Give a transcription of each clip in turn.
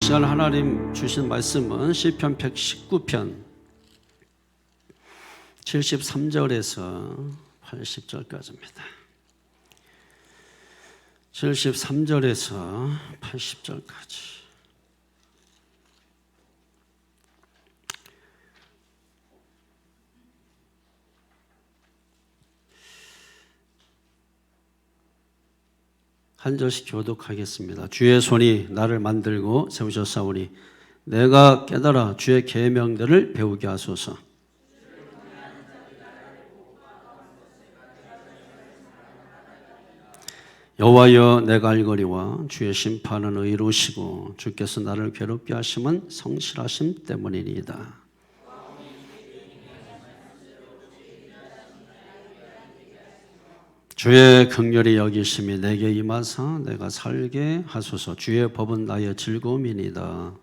시간 하나님 주신 말씀은 시편 119편 73절에서 80절까지입니다. 73절에서 80절까지. 한 절씩 교독하겠습니다. 주의 손이 나를 만들고 세우셨사오니 내가 깨달아 주의 계명들을 배우게 하소서. 여호와여, 내가 알거니와 주의 심판은 의로우시고 주께서 나를 괴롭게 하심은 성실하심 때문이니이다. 주의 긍휼히 여기심이 내게 임하사 내가 살게 하소서. 주의 법은 나의 즐거움이니이다.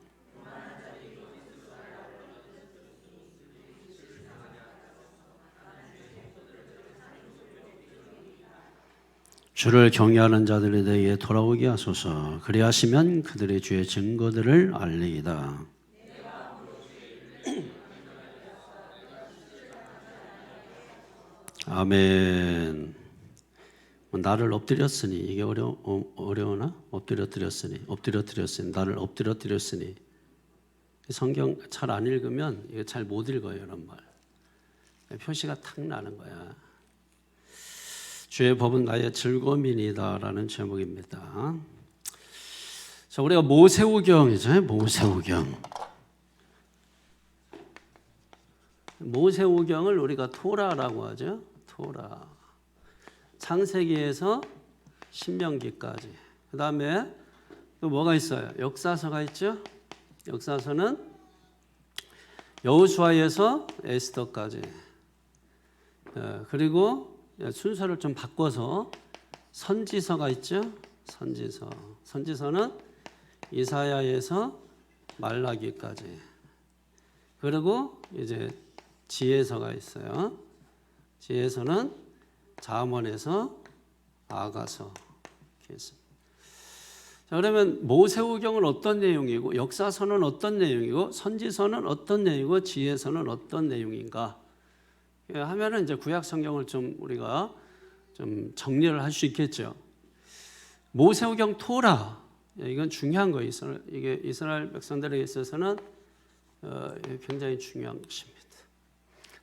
주를 경외하는 자들이 내게 돌아오게 하소서. 그리하시면 그들의 주의 증거들을 알리이다. 아멘. 나를 엎드렸으니, 이게 어려우나? 엎드렸으니 나를 엎드렸으니. 성경 잘 안 읽으면 이게 잘 못 읽어요, 이런 말. 표시가 탁 나는 거야. 주의 법은 나의 즐거움이니다라는 제목입니다. 자, 우리가 모세오경이죠. 모세오경을 우리가 토라라고 하죠. 토라. 창세기에서 신명기까지. 그 다음에 또 뭐가 있어요? 역사서가 있죠. 역사서는 여호수아에서 에스더까지. 그리고 순서를 좀 바꿔서 선지서가 있죠. 선지서는 이사야에서 말라기까지. 그리고 이제 지혜서가 있어요. 지혜서는 잠언에서 아가서 이렇게 있습니다. 자, 그러면 모세오경은 어떤 내용이고, 역사서는 어떤 내용이고, 선지서는 어떤 내용이고, 지혜서는 어떤 내용인가 하면은 이제 구약 성경을 좀 우리가 좀 정리를 할 수 있겠죠. 모세오경 토라, 이건 중요한 거예요. 이게 이스라엘 백성들에게 있어서는 굉장히 중요한 것입니다.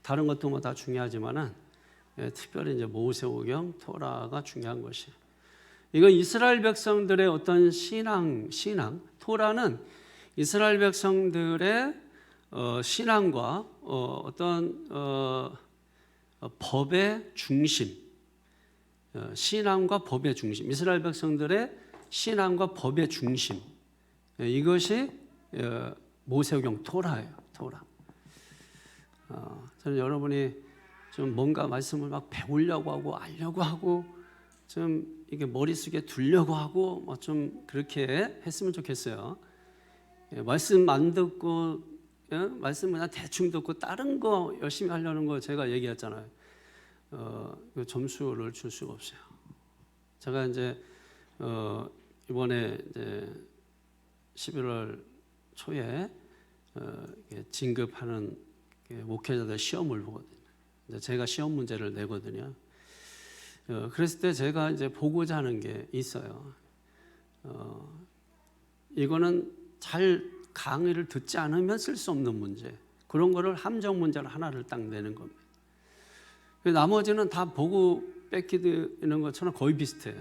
다른 것도 뭐 다 중요하지만은 특별히 이제 모세오경 토라가 중요한 것이에요. 이건 이스라엘 백성들의 어떤 신앙, 토라는 이스라엘 백성들의 신앙과 어떤 법의 중심, 신앙과 법의 중심, 이스라엘 백성들의 신앙과 법의 중심, 이것이 모세오경 토라예요. 토라. 저는 여러분이 좀 뭔가 말씀을 막 배우려고 하고 알려고 하고 좀 이게 머릿속에 두려고 하고 뭐 좀 그렇게 했으면 좋겠어요. 말씀 안 듣고 말씀 그냥 대충 듣고 다른 거 열심히 하려는 거 제가 얘기했잖아요. 그 점수를 줄 수가 없어요. 제가 이제 이번에 이제 11월 초에 진급하는 목회자들 시험을 보거든요. 제가 시험 문제를 내거든요. 그랬을 때 제가 이제 보고자 하는 게 있어요. 이거는 잘 강의를 듣지 않으면 쓸 수 없는 문제. 그런 거를 함정 문제를 하나를 딱 내는 겁니다. 나머지는 다 보고 뺏기는 것처럼 거의 비슷해.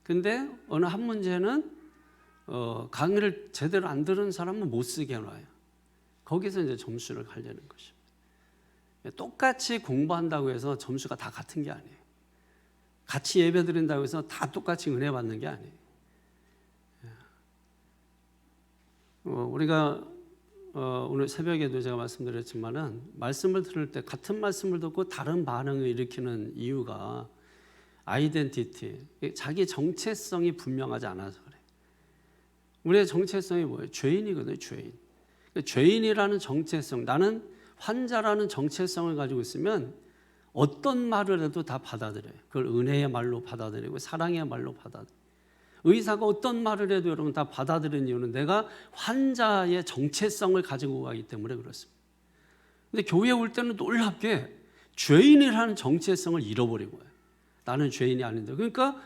근데 어느 한 문제는 강의를 제대로 안 들은 사람은 못 쓰게 놔요. 거기서 이제 점수를 가려는 것입니다. 똑같이 공부한다고 해서 점수가 다 같은 게 아니에요. 같이 예배 드린다고 해서 다 똑같이 은혜 받는 게 아니에요. 우리가 오늘 새벽에도 제가 말씀드렸지만은 말씀을 들을 때 같은 말씀을 듣고 다른 반응을 일으키는 이유가 아이덴티티, 자기 정체성이 분명하지 않아서 그래요. 우리의 정체성이 뭐예요? 죄인이거든요. 죄인이라는 정체성, 나는 환자라는 정체성을 가지고 있으면 어떤 말을 해도 다 받아들여요. 그걸 은혜의 말로 받아들이고 사랑의 말로 받아들여요. 의사가 어떤 말을 해도 여러분 다 받아들이는 이유는 내가 환자의 정체성을 가지고 가기 때문에 그렇습니다. 근데 교회에 올 때는 놀랍게 죄인이라는 정체성을 잃어버린 거예요. 나는 죄인이 아닌데. 그러니까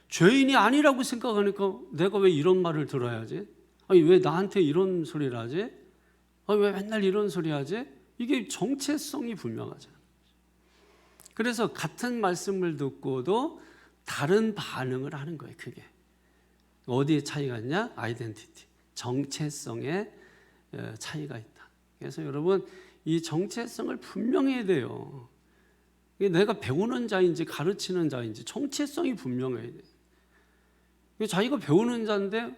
죄인이 아니라고 생각하니까 내가 왜 이런 말을 들어야지? 아니 왜 나한테 이런 소리를 하지? 아니 왜 맨날 이런 소리 하지? 이게 정체성이 분명하잖아요. 그래서 같은 말씀을 듣고도 다른 반응을 하는 거예요. 그게 어디에 차이가 있냐? 아이덴티티, 정체성의 차이가 있다. 그래서 여러분 이 정체성을 분명해야 돼요. 내가 배우는 자인지 가르치는 자인지 정체성이 분명해야 돼요. 자기가 배우는 자인데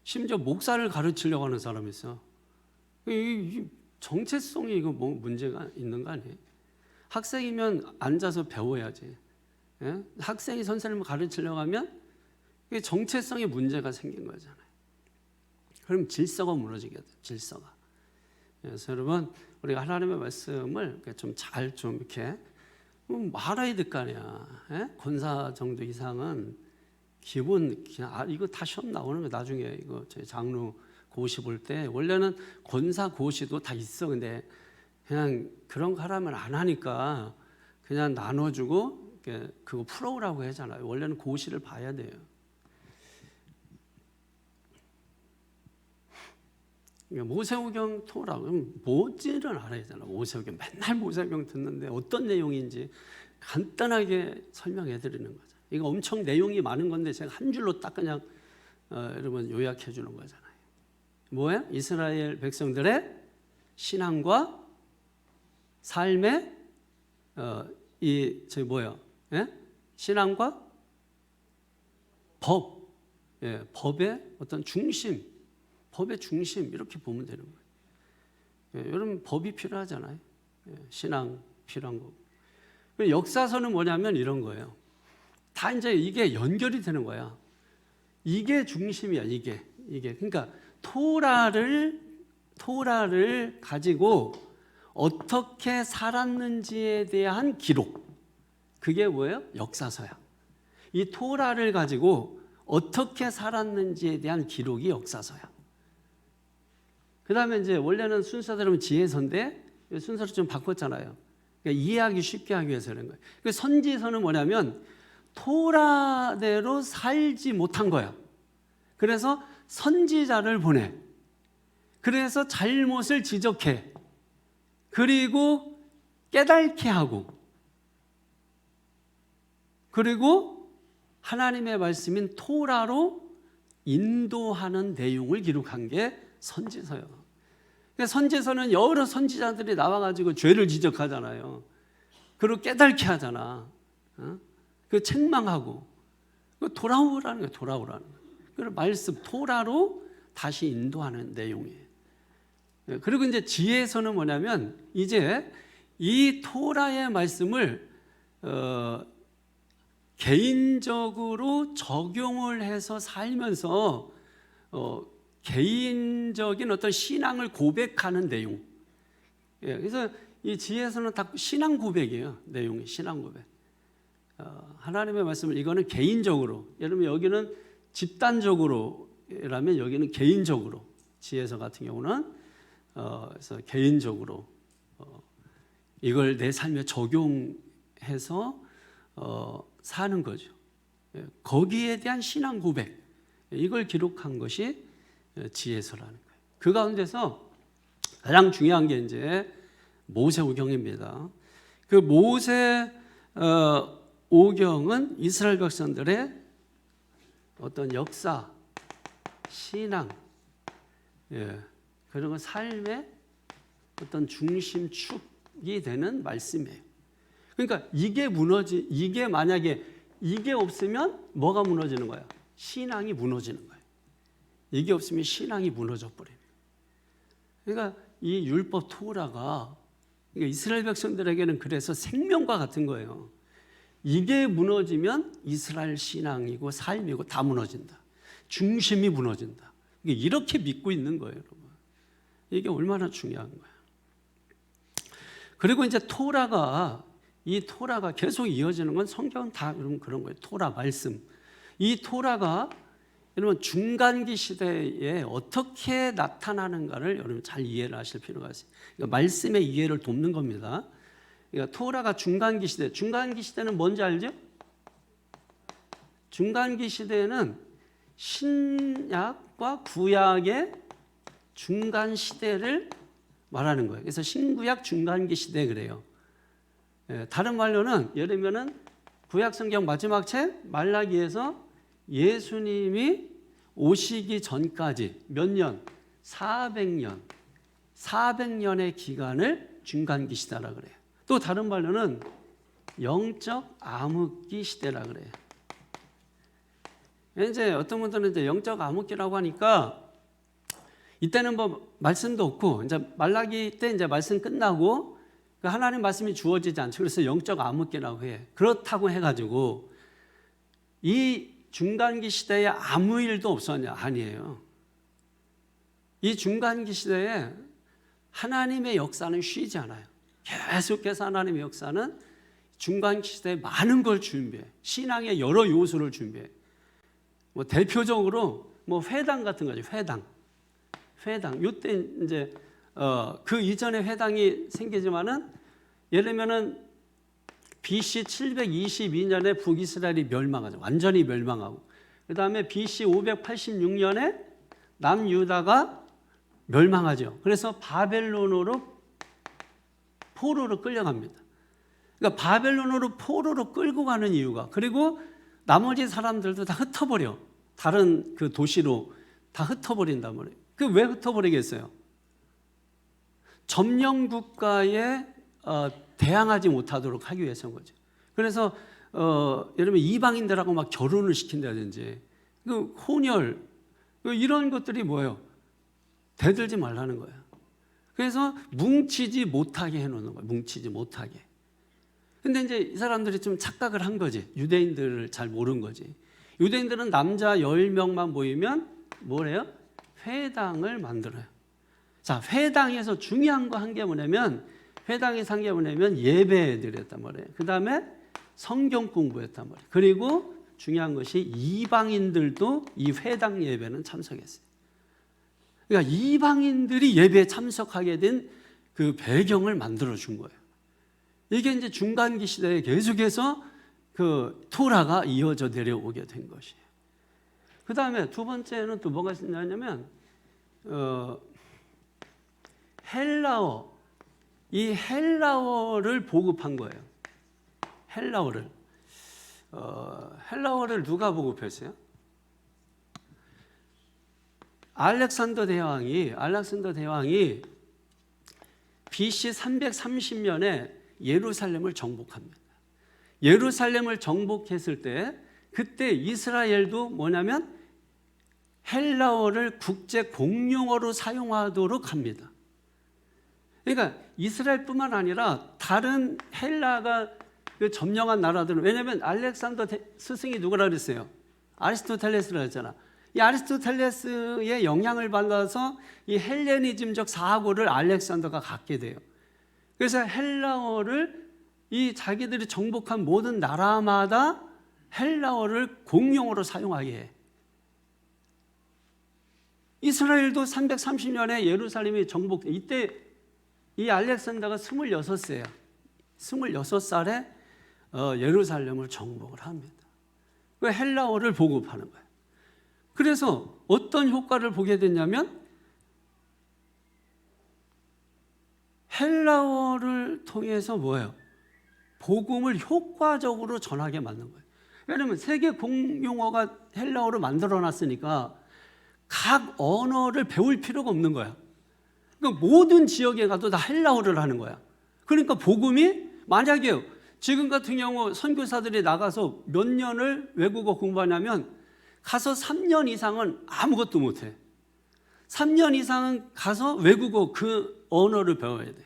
심지어 목사를 가르치려고 하는 사람이 있어. 이 정체성이 이거 뭐 문제가 있는 거 아니에요? 학생이면 앉아서 배워야지. 예? 학생이 선생님을 가르치려고 하면 이게 정체성에 문제가 생긴 거잖아요. 그럼 질서가 무너지게 돼요. 질서가. 그래서 여러분 우리가 하나님의 말씀을 좀 잘 좀 이렇게 말아야 될 거 아니야. 예? 권사 정도 이상은 기본 그냥 이거 다 시험 나오는 거 나중에 이거 제 장로 고시 볼 때 원래는 권사 고시도 다 있어. 근데 그냥 그런 거 하라면 안 하니까 그냥 나눠주고 그거 풀어오라고 하잖아요. 원래는 고시를 봐야 돼요. 모세오경 토라 그럼 뭔지를 알아야 되잖아. 모세오경 맨날 모세오경 듣는데 어떤 내용인지 간단하게 설명해 드리는 거죠. 이거 엄청 내용이 많은 건데 제가 한 줄로 딱 그냥 여러분 요약해 주는 거잖아요. 뭐야? 이스라엘 백성들의 신앙과 삶의 신앙과 법, 법의 어떤 중심, 법의 중심 이렇게 보면 되는 거예요. 여러분 법이 필요하잖아요. 신앙 필요한 거. 역사서는 뭐냐면 이런 거예요. 다 이제 이게 연결이 되는 거야. 이게 중심이야. 이게 그러니까 토라를 가지고 어떻게 살았는지에 대한 기록. 그게 뭐예요? 역사서야. 이 토라를 가지고 어떻게 살았는지에 대한 기록이 역사서야. 그 다음에 이제 원래는 순서대로 지혜서인데 순서를 좀 바꿨잖아요. 그러니까 이해하기 쉽게 하기 위해서 그런 거예요. 그 선지서는 뭐냐면 토라대로 살지 못한 거야. 그래서 선지자를 보내. 그래서 잘못을 지적해. 그리고 깨닫게 하고. 그리고 하나님의 말씀인 토라로 인도하는 내용을 기록한 게 선지서예요. 그러니까 선지서는 여러 선지자들이 나와가지고 죄를 지적하잖아요. 그리고 깨닫게 하잖아. 그 책망하고 돌아오라는 거예요. 돌아오라는 거예요. 그래서 말씀 토라로 다시 인도하는 내용이에요. 그리고 이제 지혜서는 뭐냐면 이제 이 토라의 말씀을 개인적으로 적용을 해서 살면서 개인적인 어떤 신앙을 고백하는 내용. 그래서 이 지혜서는 다 신앙 고백이에요. 내용이 신앙 고백. 하나님의 말씀을 이거는 개인적으로. 여러분 여기는 집단적으로라면 여기는 개인적으로. 지혜서 같은 경우는 그래서 개인적으로 이걸 내 삶에 적용해서 사는 거죠. 거기에 대한 신앙 고백. 이걸 기록한 것이 지혜서라는 거예요. 그 가운데서 가장 중요한 게 이제 모세오경입니다. 그 모세오경은 이스라엘 백성들의 어떤 역사, 신앙, 그런 삶의 어떤 중심축이 되는 말씀이에요. 그러니까 이게 만약에 이게 없으면 뭐가 무너지는 거야? 신앙이 무너지는 거예요. 이게 없으면 신앙이 무너져 버립니다. 그러니까 이 율법 토라가 그러니까 이스라엘 백성들에게는 그래서 생명과 같은 거예요. 이게 무너지면 이스라엘 신앙이고 삶이고 다 무너진다. 중심이 무너진다. 이렇게 믿고 있는 거예요, 여러분. 이게 얼마나 중요한 거예요. 그리고 이제 이 토라가 계속 이어지는 건 성경은 다 여러분 그런 거예요. 토라 말씀. 이 토라가 여러분 중간기 시대에 어떻게 나타나는가를 여러분 잘 이해를 하실 필요가 있어요. 그러니까 말씀의 이해를 돕는 겁니다. 그러니까 토라가 중간기 시대, 중간기 시대는 뭔지 알죠? 중간기 시대는 신약과 구약의 중간 시대를 말하는 거예요. 그래서 신구약 중간기 시대 그래요. 다른 말로는 예를 들면은 구약 성경 마지막 책 말라기에서 예수님이 오시기 전까지 몇 년? 400년. 400년의 기간을 중간기 시대라 그래요. 또 다른 말로는 영적 암흑기 시대라 그래요. 이제 어떤 분들은 이제 영적 암흑기라고 하니까 이때는 뭐 말씀도 없고 이제 말라기 때 이제 말씀 끝나고 하나님 말씀이 주어지지 않죠. 그래서 영적 암흑기라고 해. 그렇다고 해가지고 이 중간기 시대에 아무 일도 없었냐? 아니에요. 이 중간기 시대에 하나님의 역사는 쉬지 않아요. 계속해서 하나님의 역사는 중간기 시대에 많은 걸 준비해. 신앙의 여러 요소를 준비해. 뭐 대표적으로 뭐 회당 같은 거죠. 회당. 이때 이제 그 이전에 회당이 생기지만은 예를 들면은 BC 722년에 북이스라엘이 멸망하죠. 완전히 멸망하고. 그 다음에 BC 586년에 남유다가 멸망하죠. 그래서 바벨론으로 포로로 끌려갑니다. 그러니까 바벨론으로 포로로 끌고 가는 이유가, 그리고 나머지 사람들도 다 흩어버려. 다른 그 도시로 다 흩어버린단 말이에요. 그 왜 흩어버리겠어요? 점령 국가에 대항하지 못하도록 하기 위해서인 거죠. 그래서 예를 들면 이방인들하고 막 결혼을 시킨다든지 그 혼혈 이런 것들이 뭐예요? 대들지 말라는 거예요. 그래서 뭉치지 못하게 해놓는 거예요. 뭉치지 못하게. 근데 이제 이 사람들이 좀 착각을 한 거지. 유대인들을 잘 모른 거지. 유대인들은 남자 10명만 모이면 뭐래요? 회당을 만들어요. 자, 회당에서 중요한 거 한 게 뭐냐면, 회당에서 한 게 뭐냐면 예배드렸단 말이에요. 그 다음에 성경 공부했단 말이에요. 그리고 중요한 것이 이방인들도 이 회당 예배는 참석했어요. 그러니까 이방인들이 예배에 참석하게 된 그 배경을 만들어 준 거예요. 이게 이제 중간기 시대에 계속해서 그 토라가 이어져 내려오게 된 것이에요. 그 다음에 두 번째는 또 뭐가 있냐면 헬라어, 이 헬라어를 보급한 거예요. 헬라어를 누가 보급했어요? 알렉산더 대왕이 BC 330년에 예루살렘을 정복합니다. 예루살렘을 정복했을 때 그때 이스라엘도 뭐냐면 헬라어를 국제 공용어로 사용하도록 합니다. 그러니까 이스라엘뿐만 아니라 다른 헬라가 그 점령한 나라들은, 왜냐하면 알렉산더 스승이 누구라 그랬어요? 아리스토텔레스라 했잖아. 이 아리스토텔레스의 영향을 받아서 이 헬레니즘적 사고를 알렉산더가 갖게 돼요. 그래서 헬라어를 이 자기들이 정복한 모든 나라마다 헬라어를 공용어로 사용하게 해. 이스라엘도 330년에 예루살렘이 정복돼. 이때 이 알렉산더가 26세예요. 26살에 예루살렘을 정복을 합니다. 그 헬라어를 보급하는 거예요. 그래서 어떤 효과를 보게 됐냐면 헬라어를 통해서 뭐예요? 복음을 효과적으로 전하게 만든 거예요. 왜냐하면 세계 공용어가 헬라어로 만들어놨으니까 각 언어를 배울 필요가 없는 거야. 그러니까 모든 지역에 가도 다 헬라어를 하는 거야. 그러니까 복음이, 만약에 지금 같은 경우 선교사들이 나가서 몇 년을 외국어 공부하냐면 가서 3년 이상은 아무것도 못해. 3년 이상은 가서 외국어 그 언어를 배워야 돼.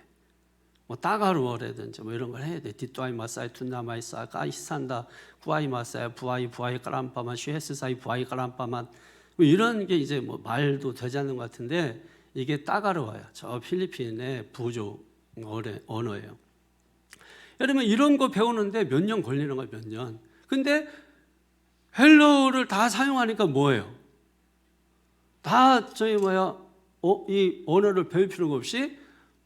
뭐 따가루어라든지 뭐 이런 걸 해야 돼. 디토아이 마사이 툰나마이사 까이산다 구아이 마사야 부아이 까람파만 슈헤스사이 부아이 까람파만 뭐 이런 게 이제 뭐 말도 되지 않는 것 같은데 이게 따가루어야. 저 필리핀의 부족 언어예요. 여러분 이런 거 배우는데 몇 년 걸리는 거야, 몇 년. 근데 헬라어를 다 사용하니까 뭐예요? 다 이 언어를 배울 필요가 없이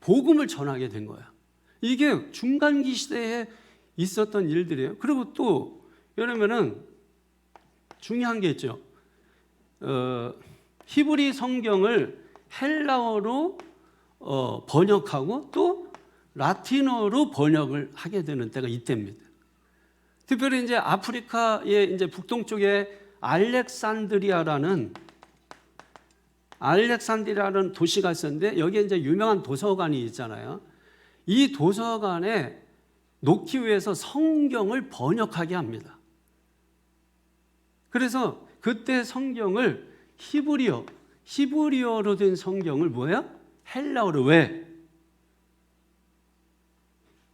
복음을 전하게 된 거야. 이게 중간기 시대에 있었던 일들이에요. 그리고 또 이러면은 중요한 게 있죠. 히브리 성경을 헬라어로 번역하고 또 라틴어로 번역을 하게 되는 때가 이때입니다. 특별히 이제 아프리카의 이제 북동쪽에 알렉산드리아라는 도시가 있었는데 여기에 이제 유명한 도서관이 있잖아요. 이 도서관에 놓기 위해서 성경을 번역하게 합니다. 그래서 그때 성경을 히브리어로 된 성경을 뭐예요? 헬라어로. 왜?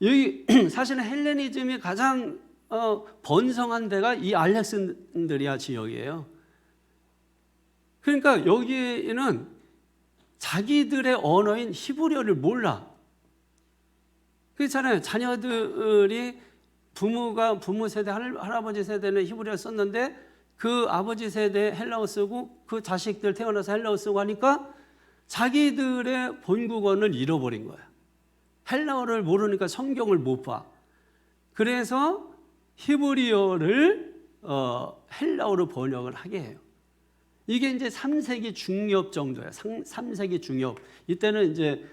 여기 사실은 헬레니즘이 가장 번성한 데가 이 알렉산드리아 지역이에요. 그러니까 여기는 자기들의 언어인 히브리어를 몰라. 그렇잖아요. 자녀들이 부모 세대, 할아버지 세대는 히브리어 썼는데 그 아버지 세대 헬라어 쓰고 그 자식들 태어나서 헬라어 쓰고 하니까 자기들의 본국어를 잃어버린 거야. 헬라어를 모르니까 성경을 못 봐. 그래서 히브리어를 헬라어로 번역을 하게 해요. 이게 이제 3세기 중엽 정도예요. 3세기 중엽. 이때는 이제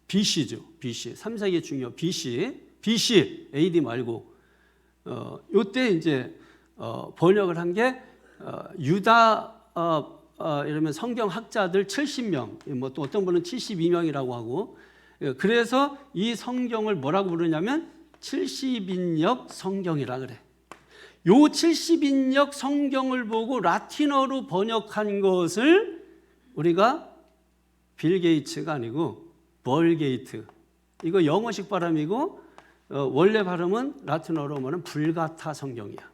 BC죠. BC. 3세기 중엽 BC AD 말고 요때 이제 번역을 한 게 유다 이러면 성경 학자들 70명, 뭐 또 어떤 분은 72명이라고 하고, 그래서 이 성경을 뭐라고 부르냐면 70인역 성경이라 그래. 요 70인역 성경을 보고 라틴어로 번역한 것을 우리가 빌 게이츠가 아니고 벌 게이트, 이거 영어식 발음이고 원래 발음은 라틴어로 하면 불가타 성경이야.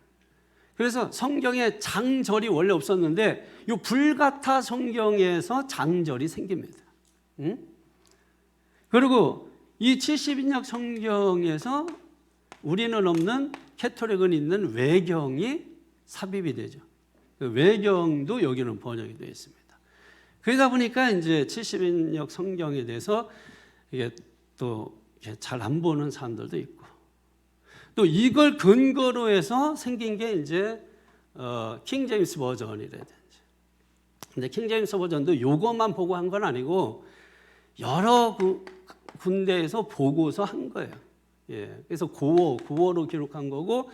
그래서 성경에 장절이 원래 없었는데 이 불가타 성경에서 장절이 생깁니다. 응? 그리고 이 70인역 성경에서 우리는 없는, 캐톨릭은 있는 외경이 삽입이 되죠. 그 외경도 여기는 번역이 되어 있습니다. 그러다 보니까 이제 70인역 성경에 대해서 이게 또 잘 안 보는 사람들도 있고, 또 이걸 근거로 해서 생긴 게 이제 킹 제임스 버전이라든지. 근데 킹 제임스 버전도 요것만 보고 한 건 아니고 여러 군데에서 보고서 한 거예요. 예, 그래서 고어로 기록한 거고,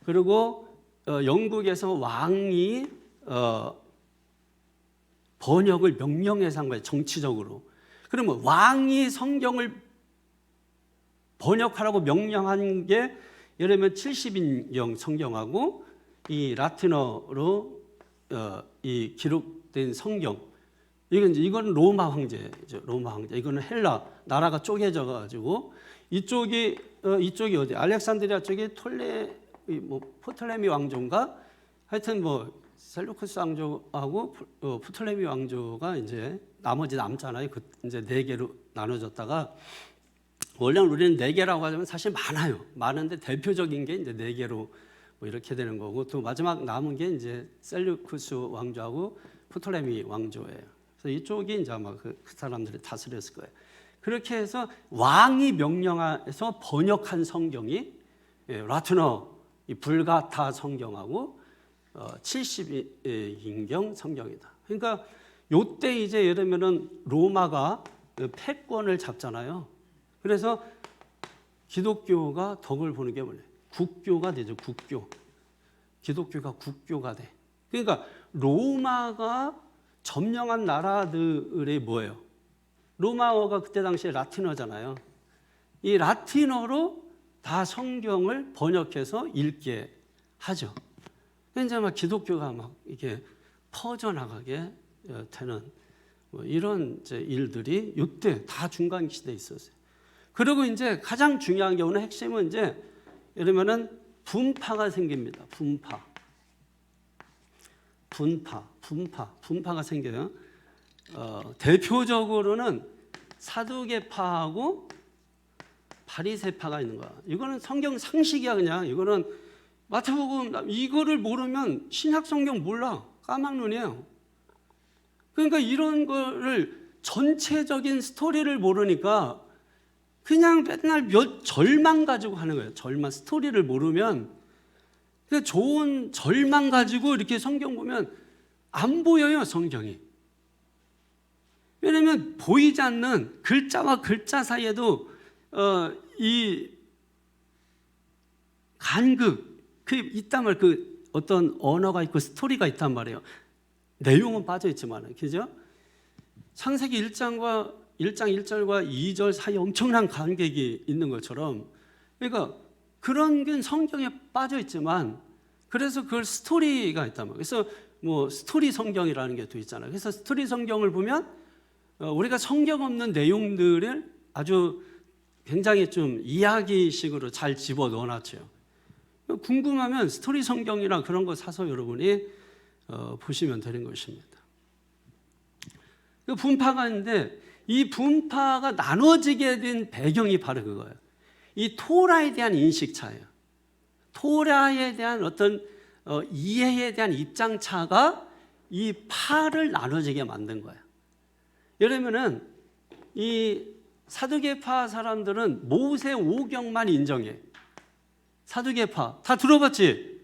그리고 영국에서 왕이 번역을 명령해서 한 거예요. 정치적으로. 그러면 왕이 성경을 번역하라고 명령한 게 예를 들면 70인역 성경하고 이 라틴어로 이 기록된 성경, 이건 로마 황제죠. 로마 황제. 이거는 헬라 나라가 쪼개져 가지고 이쪽이 어디? 알렉산드리아 쪽이 포톨레미 왕조인가? 하여튼 뭐 셀루쿠스 왕조하고 프톨레미 왕조가 이제 나머지 남잖아요. 이제 4개로 나눠졌다가, 원래는 우리는 4개라고 하자면 사실 많은데 대표적인 게 이제 4개로 뭐 이렇게 되는 거고, 또 마지막 남은 게 이제 셀루쿠스 왕조하고 프톨레미 왕조예요. 그래서 이쪽이 이제 아마 그 사람들이 다스렸을 거예요. 그렇게 해서 왕이 명령해서 번역한 성경이 라틴어 이 불가타 성경하고 70인경 성경이다. 그러니까 요때 이제 예를 들면은 로마가 패권을 잡잖아요. 그래서 기독교가 덕을 보는 게 뭐냐? 국교가 되죠. 국교. 기독교가 국교가 돼. 그러니까 로마가 점령한 나라들이 뭐예요? 로마어가 그때 당시에 라틴어잖아요. 이 라틴어로 다 성경을 번역해서 읽게 하죠. 이제 막 기독교가 막 이렇게 퍼져나가게 되는 뭐 이런 이제 일들이 이때 다 중간 시대에 있었어요. 그리고 이제 가장 중요한 경우는 핵심은 이제 예를 들면은 분파가 생깁니다. 분파가 생겨요. 대표적으로는 사두개파하고 바리새파가 있는 거야. 이거는 성경 상식이야. 그냥 이거는 마태복음 이거를 모르면 신약 성경 몰라. 까막눈이에요. 그러니까 이런 거를 전체적인 스토리를 모르니까 그냥 맨날 절만 가지고 하는 거예요. 절만. 스토리를 모르면 그냥 좋은 절만 가지고 이렇게 성경 보면 안 보여요, 성경이. 왜냐하면 보이지 않는 글자와 글자 사이에도 이 간극 있단 말이에요. 그 어떤 언어가 있고 스토리가 있단 말이에요. 내용은 빠져 있지만, 그죠? 창세기 1장 1절과 2절 사이에 엄청난 간격이 있는 것처럼, 그러니까 그런 게 성경에 빠져 있지만, 그래서 그걸 스토리가 있단 말이에요. 그래서 뭐 스토리 성경이라는 게 또 있잖아요. 그래서 스토리 성경을 보면 우리가 성경 없는 내용들을 아주 굉장히 좀 이야기식으로 잘 집어 넣어놨죠. 궁금하면 스토리 성경이랑 그런 거 사서 여러분이 보시면 되는 것입니다. 그 분파가 있는데 이 분파가 나눠지게 된 배경이 바로 그거예요. 이 토라에 대한 인식 차예요. 토라에 대한 어떤 이해에 대한 입장 차가 이 파를 나눠지게 만든 거예요. 예를 들면은 이 사두개파 사람들은 모세 오경만 인정해. 사두개파 다 들어봤지?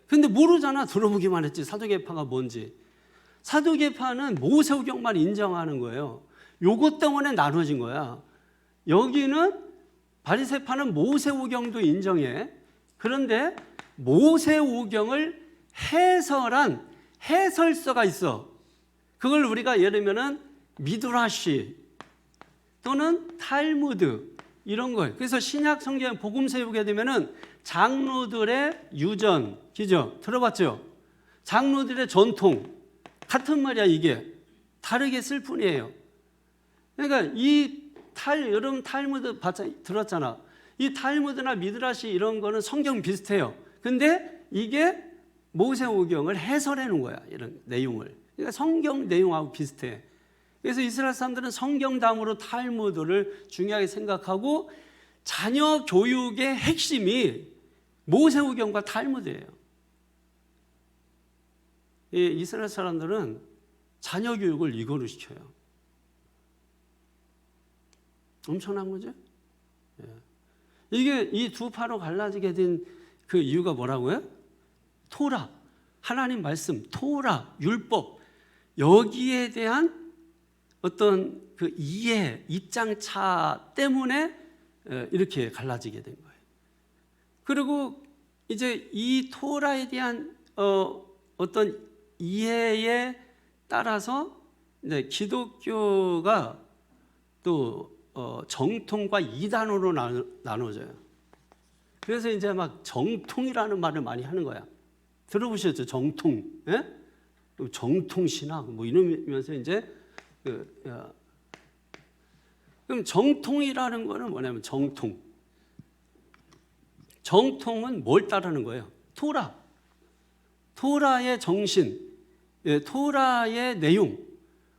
근데 모르잖아. 들어보기만 했지. 사두개파가 뭔지. 사두개파는 모세 오경만 인정하는 거예요. 요것 때문에 나눠진 거야. 여기는 바리새파는 모세 오경도 인정해. 그런데 모세 오경을 해설한 해설서가 있어. 그걸 우리가 예를 들면은 미드라시 또는 탈무드 이런 거예요. 그래서 신약 성경 복음서에 보게 되면은 장로들의 유전, 그죠? 들어봤죠? 장로들의 전통 같은 말이야. 이게 다르게 쓸 뿐이에요. 그러니까 여러분 탈무드 들었잖아. 이 탈무드나 미드라시 이런 거는 성경 비슷해요. 근데 이게 모세오경을 해설해 놓은 거야. 이런 내용을. 그러니까 성경 내용하고 비슷해. 그래서 이스라엘 사람들은 성경 다음으로 탈무드를 중요하게 생각하고 자녀 교육의 핵심이 모세오경과 탈무드예요. 이 이스라엘 사람들은 자녀 교육을 이거로 시켜요. 엄청난 거죠? 이게 이 두 파로 갈라지게 된 그 이유가 뭐라고요? 토라, 하나님 말씀, 토라, 율법, 여기에 대한 어떤 그 이해, 입장차 때문에 이렇게 갈라지게 된 거예요. 그리고 이제 이 토라에 대한 어떤 이해에 따라서 이제 기독교가 또 정통과 이단으로 나눠져요. 그래서 이제 막 정통이라는 말을 많이 하는 거야. 들어보셨죠? 정통. 예? 정통신학 뭐 이러면서 이제 그럼 정통이라는 거는 뭐냐면 정통은 뭘 따르는 거예요? 토라의 정신, 토라의 내용,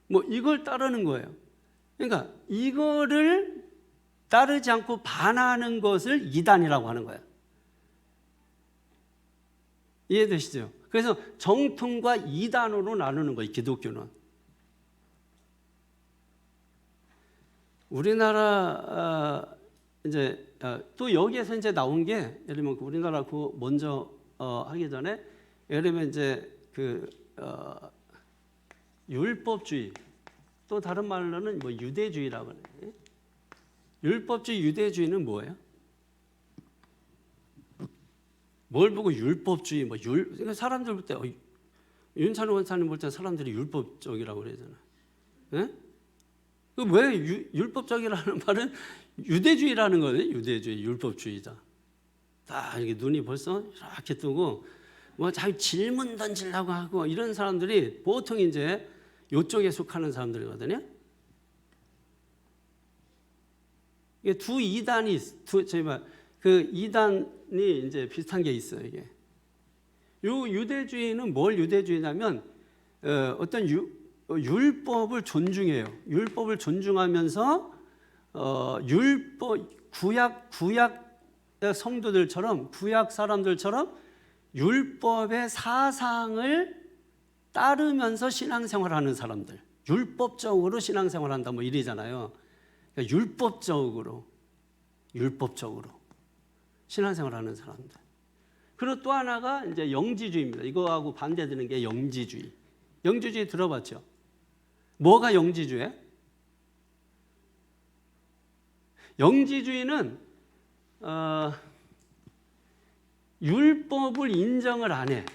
뭐 이걸 따르는 거예요. 그러니까 이거를 따르지 않고 반하는 것을 이단이라고 하는 거예요. 이해되시죠? 그래서 정통과 이단으로 나누는 거예요, 기독교는. 우리나라 이제 또 여기에서 이제 나온 게 예를 들면 우리나라 그 먼저 하기 전에 예를 들면 이제 율법주의 또 다른 말로는 뭐 유대주의라고 해요. 율법주의, 유대주의는 뭐예요? 뭘 보고 율법주의, 그러니까 사람들 볼 때 윤찬호 원사님 볼 때 사람들이 율법적이라고 그러잖아. 예? 왜 율법적이라는 말은 유대주의라는 거예요. 유대주의, 율법주의자. 다 이렇게 눈이 벌써 이렇게 뜨고 뭐 자기 질문 던지려고 하고 이런 사람들이 보통 이제 이쪽에 속하는 사람들이거든요. 이게 두 이단이 그 이단이 이제 비슷한 게 있어요. 이게 요 유대주의는 뭘 유대주의냐면 어떤 율법을 존중해요. 율법을 존중하면서 구약 성도들처럼 구약 사람들처럼 율법의 사상을 따르면서 신앙생활하는 사람들, 율법적으로 신앙생활한다 뭐 이러잖아요. 그러니까 율법적으로 신앙생활하는 사람들. 그리고 또 하나가 이제 영지주의입니다. 이거하고 반대되는 게 영지주의. 영지주의 들어봤죠? 뭐가 영지주의? 영지주의는 율법을 인정을 안 해.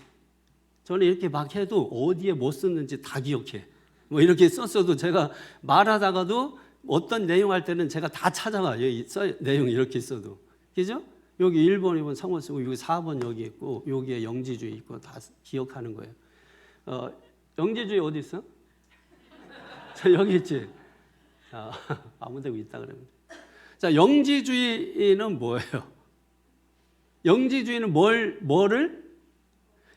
저는 이렇게 막 해도 어디에 뭐 썼는지 다 기억해. 뭐 이렇게 썼어도 제가 말하다가도 어떤 내용 할 때는 제가 다 찾아와요. 내용 이렇게 써도. 그죠? 여기 1번, 2번 상호 쓰고 여기 4번 여기 있고 여기에 영지주의 있고 다 기억하는 거예요. 영지주의 어디 있어? 저 여기 있지? 아무 데고 있다 그러면. 자, 영지주의는 뭐예요? 영지주의는 뭐를?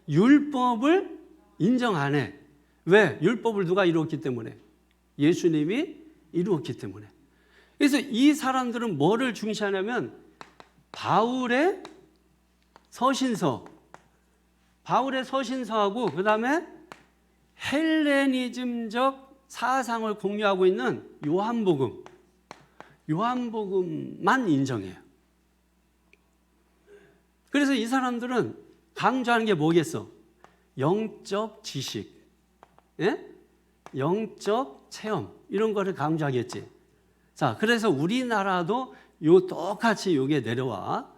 율법을 인정 안 해. 왜? 율법을 누가 이루었기 때문에. 예수님이 이루었기 때문에. 그래서 이 사람들은 뭐를 중시하냐면 바울의 서신서하고 그 다음에 헬레니즘적 사상을 공유하고 있는 요한복음만 인정해요. 그래서 이 사람들은 강조하는 게 뭐겠어? 영적 지식, 예? 영적 체험 이런 거를 강조하겠지. 자, 그래서 우리나라도 똑같이 요게 내려와.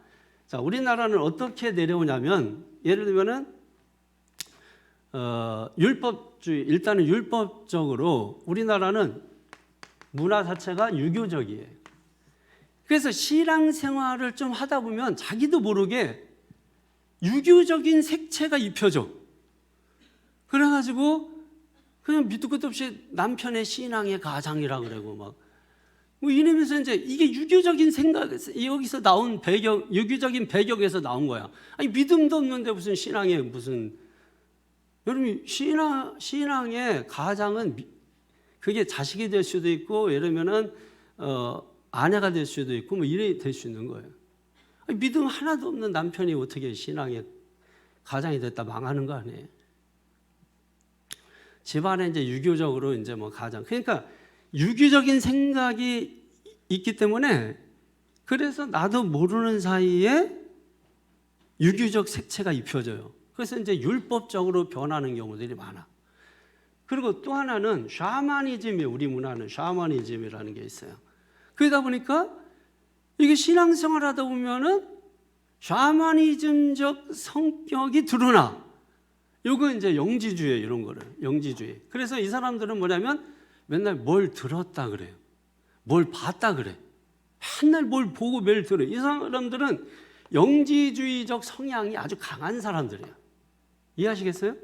자, 우리나라는 어떻게 내려오냐면 예를 들면은 율법주의, 일단은 율법적으로 우리나라는 문화 자체가 유교적이에요. 그래서 신앙생활을 좀 하다 보면 자기도 모르게 유교적인 색채가 입혀져. 그래가지고 그냥 밑도 끝도 없이 남편의 신앙의 가장이라 그러고 막 뭐 이러면서 이제 이게 유교적인 생각, 여기서 나온 배경, 유교적인 배경에서 나온 거야. 아니 믿음도 없는데 무슨 신앙에 무슨, 여러분 신앙의 가장은 그게 자식이 될 수도 있고 예를 들면은 아내가 될 수도 있고 뭐 이래 될 수 있는 거예요. 아니, 믿음 하나도 없는 남편이 어떻게 신앙의 가장이 됐다 망하는 거 아니에요? 집안에 이제 유교적으로 이제 뭐 가장, 그러니까 유교적인 생각이 있기 때문에 그래서 나도 모르는 사이에 유교적 색채가 입혀져요. 그래서 이제 율법적으로 변하는 경우들이 많아. 그리고 또 하나는 샤머니즘이에요. 우리 문화는 샤머니즘이라는 게 있어요. 그러다 보니까 이게 신앙생활 하다 보면은 샤머니즘적 성격이 드러나. 요거 이제 영지주의 이런 거를, 영지주의. 그래서 이 사람들은 뭐냐면 맨날 뭘 들었다 그래요. 뭘 봤다 그래. 맨날 뭘 보고 매일 들어. 이 사람들은 영지주의적 성향이 아주 강한 사람들이에요. 이해하시겠어요?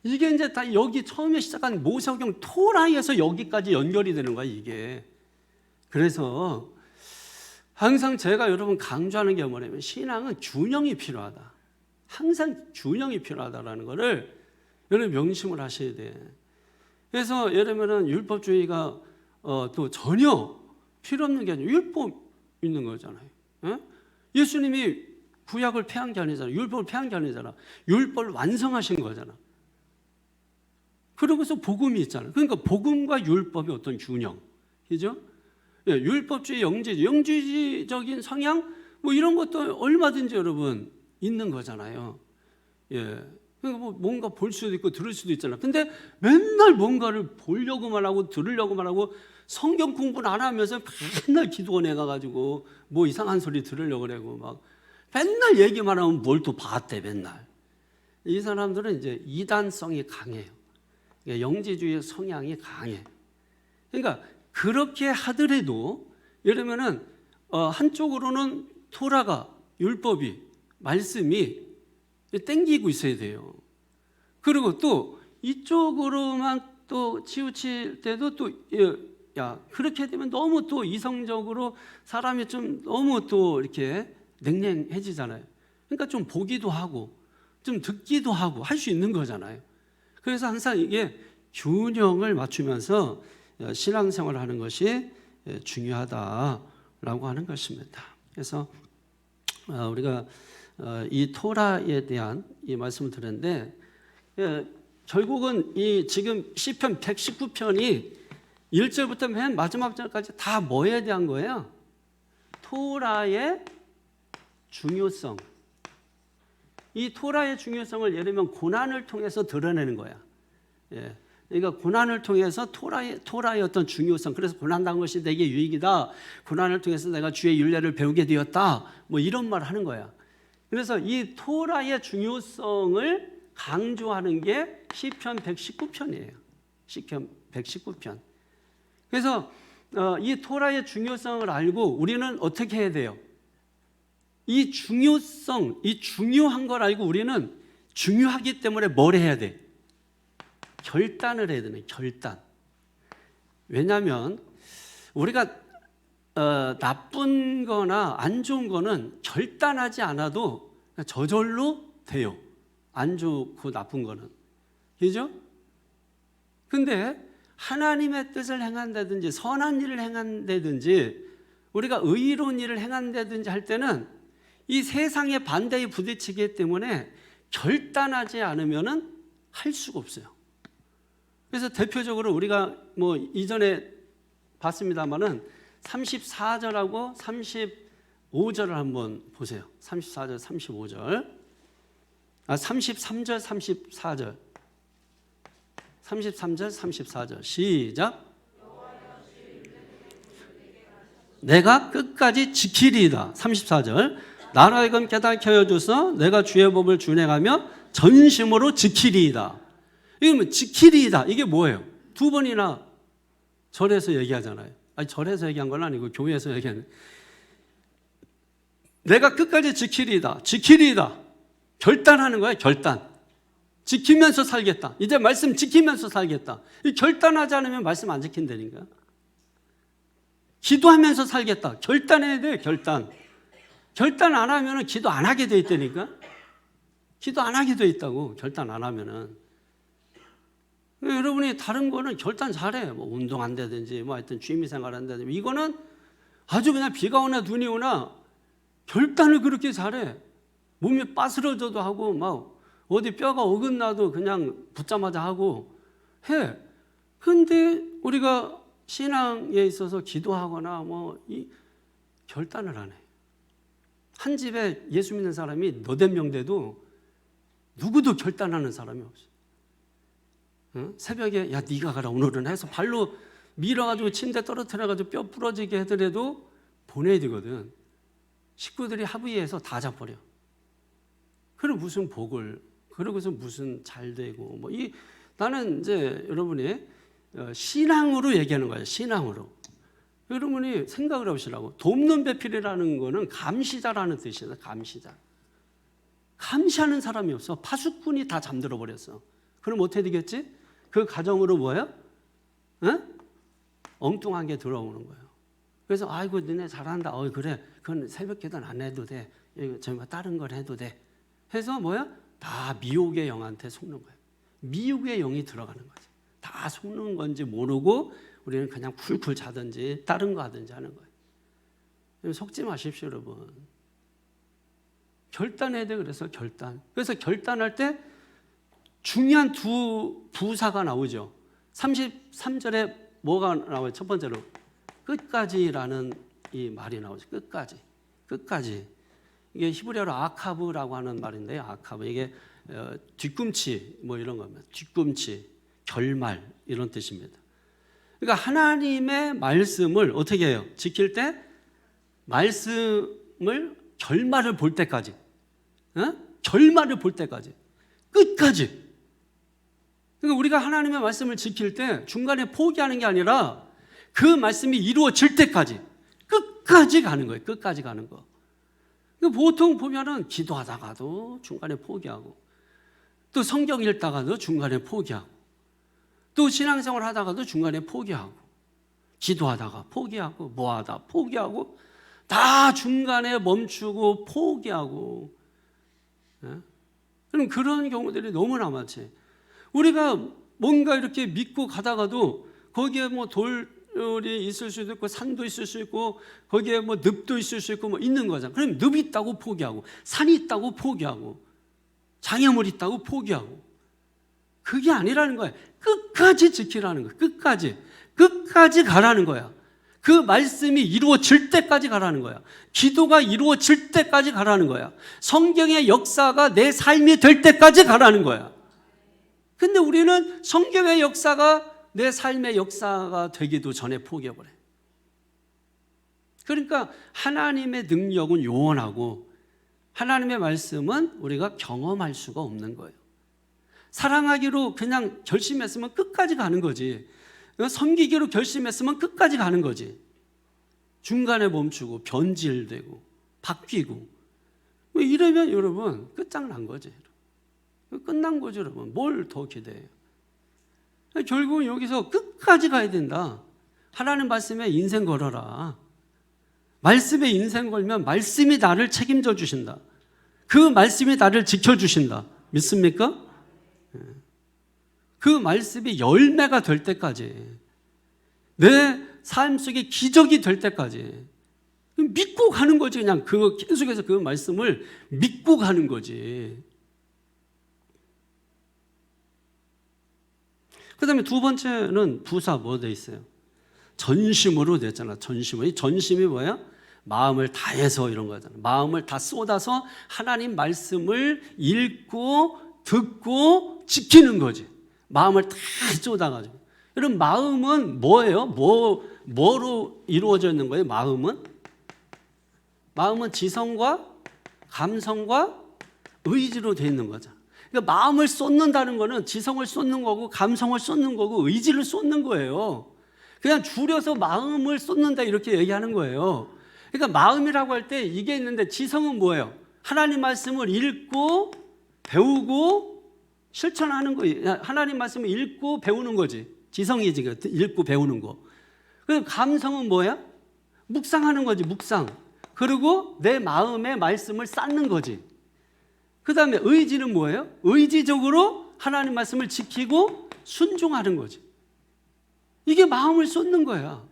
이게 이제 다 여기 처음에 시작한 모세오경 토라에서 여기까지 연결이 되는 거야, 이게. 그래서 항상 제가 여러분 강조하는 게 뭐냐면 신앙은 균형이 필요하다. 항상 균형이 필요하다라는 거를 여러분 명심을 하셔야 돼. 그래서 예를 들면 율법주의가 또 전혀 필요 없는 게 아니라 율법 있는 거잖아요. 예? 예수님이 구약을 폐한 게 아니잖아. 율법을 폐한 게 아니잖아. 율법을 완성하신 거잖아. 그러고서 복음이 있잖아. 그러니까 복음과 율법의 어떤 균형, 그죠? 예, 율법주의, 영지주의적인 성향 뭐 이런 것도 얼마든지 여러분 있는 거잖아요. 예. 그러니까 뭐 뭔가 볼 수도 있고 들을 수도 있잖아. 근데 맨날 뭔가를 보려고만 하고 들으려고만 하고 성경 공부는 안 하면서 맨날 기도원에 가가지고 뭐 이상한 소리 들으려고 그러고 막 맨날 얘기만 하면 뭘 또 봤대 맨날. 이 사람들은 이제 이단성이 강해요. 영지주의 성향이 강해. 그러니까 그렇게 하더라도 예를 들면은 한쪽으로는 토라가 율법이 말씀이 땡기고 있어야 돼요. 그리고 또 이쪽으로만 또 치우칠 때도 또 야 그렇게 되면 너무 또 이성적으로 사람이 좀 너무 또 이렇게 냉랭해지잖아요. 그러니까 좀 보기도 하고 좀 듣기도 하고 할 수 있는 거잖아요. 그래서 항상 이게 균형을 맞추면서 신앙생활을 하는 것이 중요하다라고 하는 것입니다. 그래서 우리가 이 토라에 대한 이 말씀을 드렸는데 결국은 이 지금 시편 119편이 1절부터 맨 마지막 절까지 다 뭐에 대한 거예요? 토라의 중요성. 이 토라의 중요성을 예를 들면 고난을 통해서 드러내는 거야. 예. 그러니까 고난을 통해서 토라의 어떤 중요성, 그래서 고난당한 것이 내게 유익이다. 고난을 통해서 내가 주의 율례를 배우게 되었다. 뭐 이런 말을 하는 거야. 그래서 이 토라의 중요성을 강조하는 게 시편 119편이에요. 시편 119편. 그래서 이 토라의 중요성을 알고 우리는 어떻게 해야 돼요? 이 중요성, 이 중요한 걸 알고 우리는 중요하기 때문에 뭘 해야 돼? 결단을 해야 되는 결단. 왜냐하면 우리가 나쁜 거나 안 좋은 거는 결단하지 않아도 저절로 돼요. 안 좋고 나쁜 거는. 그죠? 근데 하나님의 뜻을 행한다든지 선한 일을 행한다든지 우리가 의로운 일을 행한다든지 할 때는 이 세상의 반대에 부딪히기 때문에 결단하지 않으면은 할 수가 없어요. 그래서 대표적으로 우리가 뭐 이전에 봤습니다만은 34절하고 35절을 한번 보세요. 34절, 35절. 33절, 34절. 33절, 34절. 시작. 내가 끝까지 지키리이다. 34절. 나라에건 깨닫게 하여 주소 내가 주의 법을 준행하며 전심으로 지키리이다. 이게 지키리이다. 이게 뭐예요? 두 번이나 절에서 얘기하잖아요. 아니 절에서 얘기한 건 아니고 교회에서 얘기하는. 내가 끝까지 지키리이다. 지키리이다. 결단하는 거예요. 결단. 지키면서 살겠다. 이제 말씀 지키면서 살겠다. 이 결단하지 않으면 말씀 안 지킨다니까. 기도하면서 살겠다. 결단해야 돼요. 결단. 결단 안 하면 기도 안 하게 돼 있다니까. 기도 안 하게 돼 있다고. 결단 안 하면은. 여러분이 다른 거는 결단 잘해. 뭐 운동 한다든지 뭐 하여튼 취미생활 한다든지 이거는 아주 그냥 비가 오나 눈이 오나 결단을 그렇게 잘해. 몸이 빠스러져도 하고 막 어디 뼈가 어긋나도 그냥 붙자마자 하고 해. 근데 우리가 신앙에 있어서 기도하거나 뭐 이 결단을 안 해. 한 집에 예수 믿는 사람이 너댓 명 돼도 누구도 결단하는 사람이 없어. 응? 새벽에 야 네가 가라 오늘은 해서 발로 밀어가지고 침대 떨어뜨려가지고 뼈 부러지게 하더라도 보내야 되거든. 식구들이 합의해서 다 잡버려. 그리고 무슨 복을 그러고서 무슨 잘 되고 뭐 이 나는 이제 여러분이 신앙으로 얘기하는 거예요. 신앙으로. 여러분이 생각을 해보시라고. 돕는 배필이라는 거는 감시자라는 뜻이에요. 감시자. 감시하는 사람이 없어. 파수꾼이 다 잠들어 버렸어. 그럼 어떻게 되겠지? 그 가정으로 뭐예요? 엉뚱하게 들어오는 거예요. 그래서 아이고 너네 잘한다. 그래. 그건 새벽 기도는 안 해도 돼. 저희가 다른 걸 해도 돼. 해서 뭐야? 다 미혹의 영한테 속는 거예요. 미혹의 영이 들어가는 거죠. 다 속는 건지 모르고 우리는 그냥 쿨쿨 자든지 다른 거 하든지 하는 거예요. 속지 마십시오, 여러분. 결단해야 돼. 그래서 결단. 그래서 결단할 때 중요한 두 부사가 나오죠. 33절에 뭐가 나와요? 첫 번째로 끝까지라는 이 말이 나오죠. 끝까지. 끝까지. 이게 히브리어로 아카브라고 하는 말인데요. 아카브. 이게 뒤꿈치 뭐 이런 겁니다. 뒤꿈치, 결말 이런 뜻입니다. 그러니까 하나님의 말씀을 어떻게 해요? 지킬 때 말씀을 결말을 볼 때까지. 결말을 볼 때까지. 끝까지. 그러니까 우리가 하나님의 말씀을 지킬 때 중간에 포기하는 게 아니라 그 말씀이 이루어질 때까지 끝까지 가는 거예요. 끝까지 가는 거. 보통 보면은 기도하다가도 중간에 포기하고 또 성경 읽다가도 중간에 포기하고 또 신앙생활 하다가도 중간에 포기하고 기도하다가 포기하고 뭐하다 포기하고 다 중간에 멈추고 포기하고. 그럼 그런 경우들이 너무나 많지. 우리가 뭔가 이렇게 믿고 가다가도 거기에 뭐 돌이 있을 수도 있고 산도 있을 수 있고 거기에 뭐 늪도 있을 수 있고 뭐 있는 거잖아. 그럼 늪이 있다고 포기하고 산이 있다고 포기하고 장애물이 있다고 포기하고 그게 아니라는 거야. 끝까지 지키라는 거야. 끝까지 가라는 거야. 그 말씀이 이루어질 때까지 가라는 거야. 기도가 이루어질 때까지 가라는 거야. 성경의 역사가 내 삶이 될 때까지 가라는 거야. 근데 우리는 성경의 역사가 내 삶의 역사가 되기도 전에 포기해버려. 그러니까 하나님의 능력은 요원하고 하나님의 말씀은 우리가 경험할 수가 없는 거예요. 사랑하기로 그냥 결심했으면 끝까지 가는 거지. 섬기기로 결심했으면 끝까지 가는 거지. 중간에 멈추고 변질되고 바뀌고 이러면 여러분 끝장난 거지. 끝난 거죠, 여러분. 뭘 더 기대해요? 결국은 여기서 끝까지 가야 된다. 하나님 말씀에 인생 걸어라. 말씀에 인생 걸면 말씀이 나를 책임져 주신다. 그 말씀이 나를 지켜주신다. 믿습니까? 그 말씀이 열매가 될 때까지, 내 삶 속에 기적이 될 때까지 믿고 가는 거지. 그냥 계속해서 그 말씀을 믿고 가는 거지. 그 다음에 두 번째는 부사 뭐 돼 있어요? 전심으로 됐잖아. 전심으로. 이 전심이 뭐야? 마음을 다해서 이런 거잖아. 마음을 다 쏟아서 하나님 말씀을 읽고 듣고 지키는 거지. 마음을 다 쏟아가지고. 여러분, 마음은 뭐예요? 뭐로 이루어져 있는 거예요? 마음은 지성과 감성과 의지로 되어 있는 거죠. 그러니까 마음을 쏟는다는 거는 지성을 쏟는 거고 감성을 쏟는 거고 의지를 쏟는 거예요. 그냥 줄여서 마음을 쏟는다 이렇게 얘기하는 거예요. 그러니까 마음이라고 할 때 이게 있는데 지성은 뭐예요? 하나님 말씀을 읽고 배우고 실천하는 거예요. 하나님 말씀을 읽고 배우는 거지. 지성이지. 읽고 배우는 거. 그리고 감성은 뭐야? 묵상하는 거지. 묵상. 그리고 내 마음에 말씀을 쌓는 거지. 그 다음에 의지는 뭐예요? 의지적으로 하나님 말씀을 지키고 순종하는 거지. 이게 마음을 쏟는 거야.